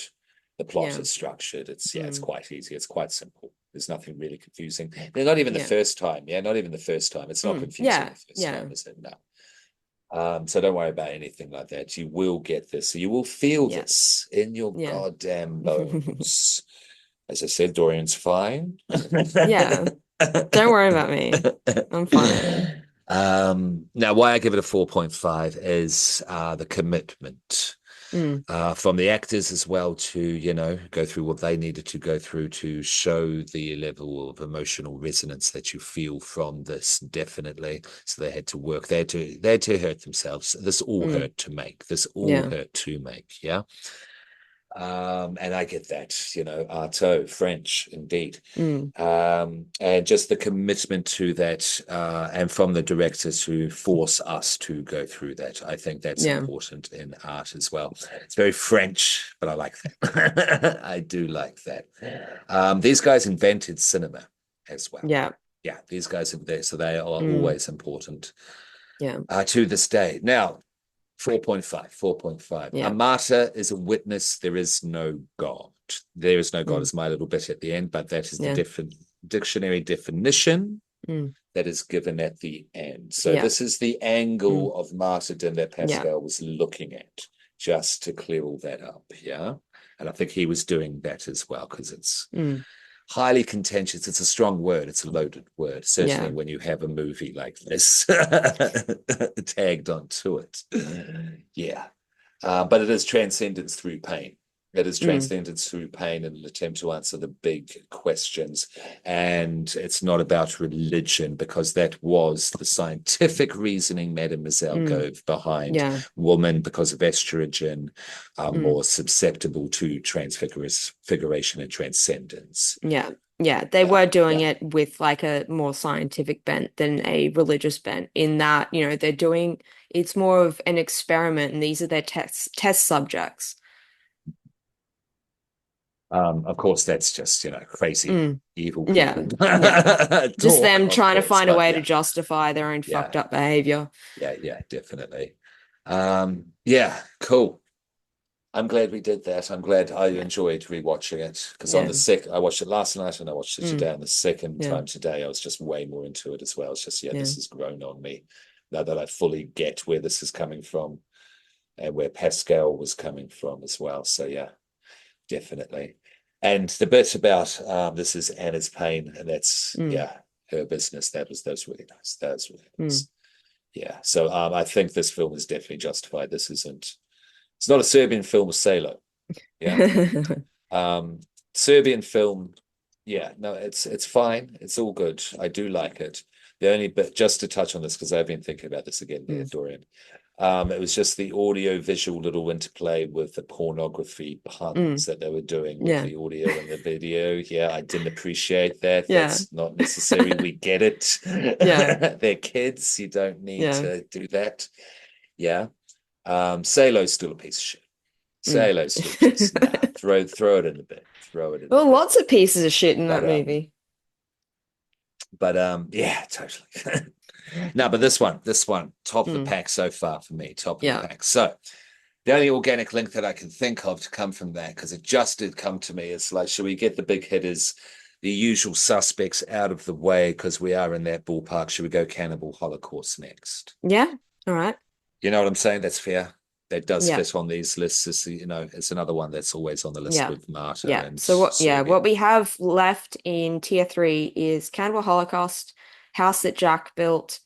the plot Yeah. is structured, it's Mm, quite easy. It's quite simple. There's nothing really confusing. Not even the yeah. first time. Yeah, not even the first time. It's not confusing Yeah. the first Yeah. time, is it? No. So don't worry about anything like that. You will get this. You will feel Yeah. this in your Yeah. goddamn bones. As I said, Dorian's fine. Yeah. Don't worry about me. I'm fine. Now, why I give it a 4.5 is the commitment Mm, from the actors as well to, go through what they needed to go through to show the level of emotional resonance that you feel from this, definitely. So they had to work, they had to hurt themselves. This all mm, hurt to make. This all yeah. hurt to make. Yeah. And I get that, Artaud, French, indeed. Mm, And just the commitment to that, and from the director to force us to go through that. I think that's yeah. important in art as well. It's very French, but I like that. I do like that. These guys invented cinema as well. Yeah. Yeah, these guys are there, so they are Mm, always important yeah. to this day. Now, 4.5, 4.5. A Yeah. martyr is a witness. There is no God. There is no God Mm, is my little bit at the end, but that is the yeah. different dictionary definition Mm, that is given at the end. So yeah. this is the Mm, angle of martyrdom that yeah. Pascal was looking at, just to clear all that up. Yeah. And I think he was doing that as well, because it's Mm, highly contentious. It's a strong word. It's a loaded word, certainly yeah. when you have a movie like this tagged onto it. Yeah. But it is transcendence through pain. It is Mm, transcendence through pain in an attempt to answer the big questions. And it's not about religion, because that was the scientific reasoning Mademoiselle mm, gave behind yeah. women, because of estrogen, are Mm. more susceptible to transfiguration and transcendence. Yeah. Yeah, they Yeah, were doing yeah. it with like a more scientific bent than a religious bent in that, they're doing it's more of an experiment and these are their test subjects. Of course, that's just, crazy, Mm. evil Yeah. people Yeah. Just talk, them of trying to course. find a But way to yeah, justify their own yeah, fucked up behavior. yeah, definitely. Yeah, cool. I'm glad we did that. I'm glad I Yeah. enjoyed rewatching it, because Yeah. I watched it last night and I watched it Mm. today. And the second Yeah. time today, I was just way more into it as well. It's just, yeah, Yeah. this has grown on me now that I fully get where this is coming from and where Pascal was coming from as well. So yeah, definitely. And the bit about this is Anna's pain, and that's, Mm. yeah, her business. That's really nice. That's really Mm. nice. Yeah. So I think this film is definitely justified. It's not a Serbian film with Salo. Yeah. Um, Serbian film, yeah, no, it's fine. It's all good. I do like it. The only bit, just to touch on this, because I've been thinking about this again there, Mm. Dorian. It was just the audio visual little interplay with the pornography Mm. puns that they were doing with Yeah. the audio and the video. Yeah, I didn't appreciate that. Yeah. That's not necessary. We get it. Yeah. They're kids. You don't need Yeah. to do that. Yeah. Salo's still a piece of shit. Mm. Salo's still just nah. Throw it in the bin. Throw it in the Well, bin. lots of pieces of shit in that But movie. yeah, totally. No, but this one, top of the Mm. pack so far for me, top of the Yeah. pack. So The only organic link that I can think of to come from that, because it just did come to me, is like, should we get the big hitters, the usual suspects out of the way, because we are in that ballpark? Should we go Cannibal Holocaust next? Yeah. All right. You know what I'm saying? That's fair. That does Yeah. fit on these lists. It's another one that's always on the list Yeah. with Martyr Yeah. and So what Serbian. we have left in tier 3 is Cannibal Holocaust, House That Jack Built,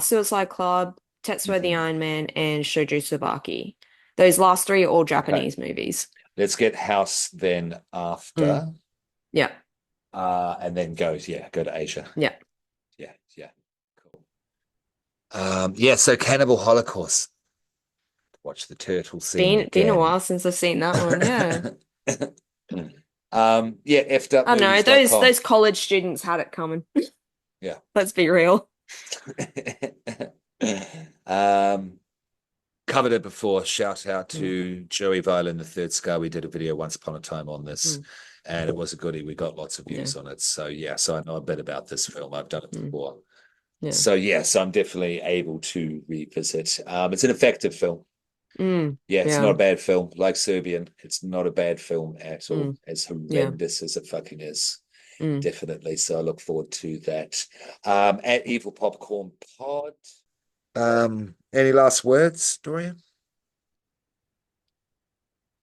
Suicide Club, Tetsuo the Iron Man, and Shoujo Tsubaki. Those last 3 are all Okay. Japanese movies. Let's get House then after. Yeah. And then go to Asia. Yeah. Yeah. Cool. So Cannibal Holocaust. Watch the turtle scene Been a again. while since I've seen that one, yeah. Effed up I know, movies.com. those college students had it coming. Yeah. Let's be real. Covered it before. Shout out to Joey Violin, the Third Scar. We did a video once upon a time on this, and it was a goodie. We got lots of views on it. So I know a bit about this film. I've done it before. Yeah. So I'm definitely able to revisit. It's an effective film. It's not a bad film. Like Serbian, it's not a bad film at all. As horrendous as it fucking is. Definitely. So I look forward to that. At Evil Popcorn Pod. Any last words, Dorian?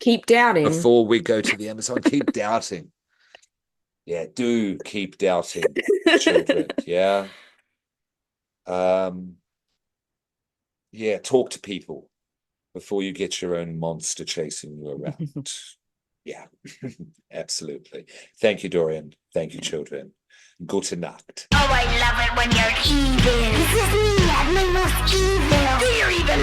Keep doubting. Before we go to the Amazon, keep doubting. Yeah, do keep doubting, children. Yeah. Talk to people before you get your own monster chasing you around. Yeah, absolutely. Thank you, Dorian. Thank you, children. Gute Nacht. Oh, I love it when you're evil. This is me at my most evil. Fear evil.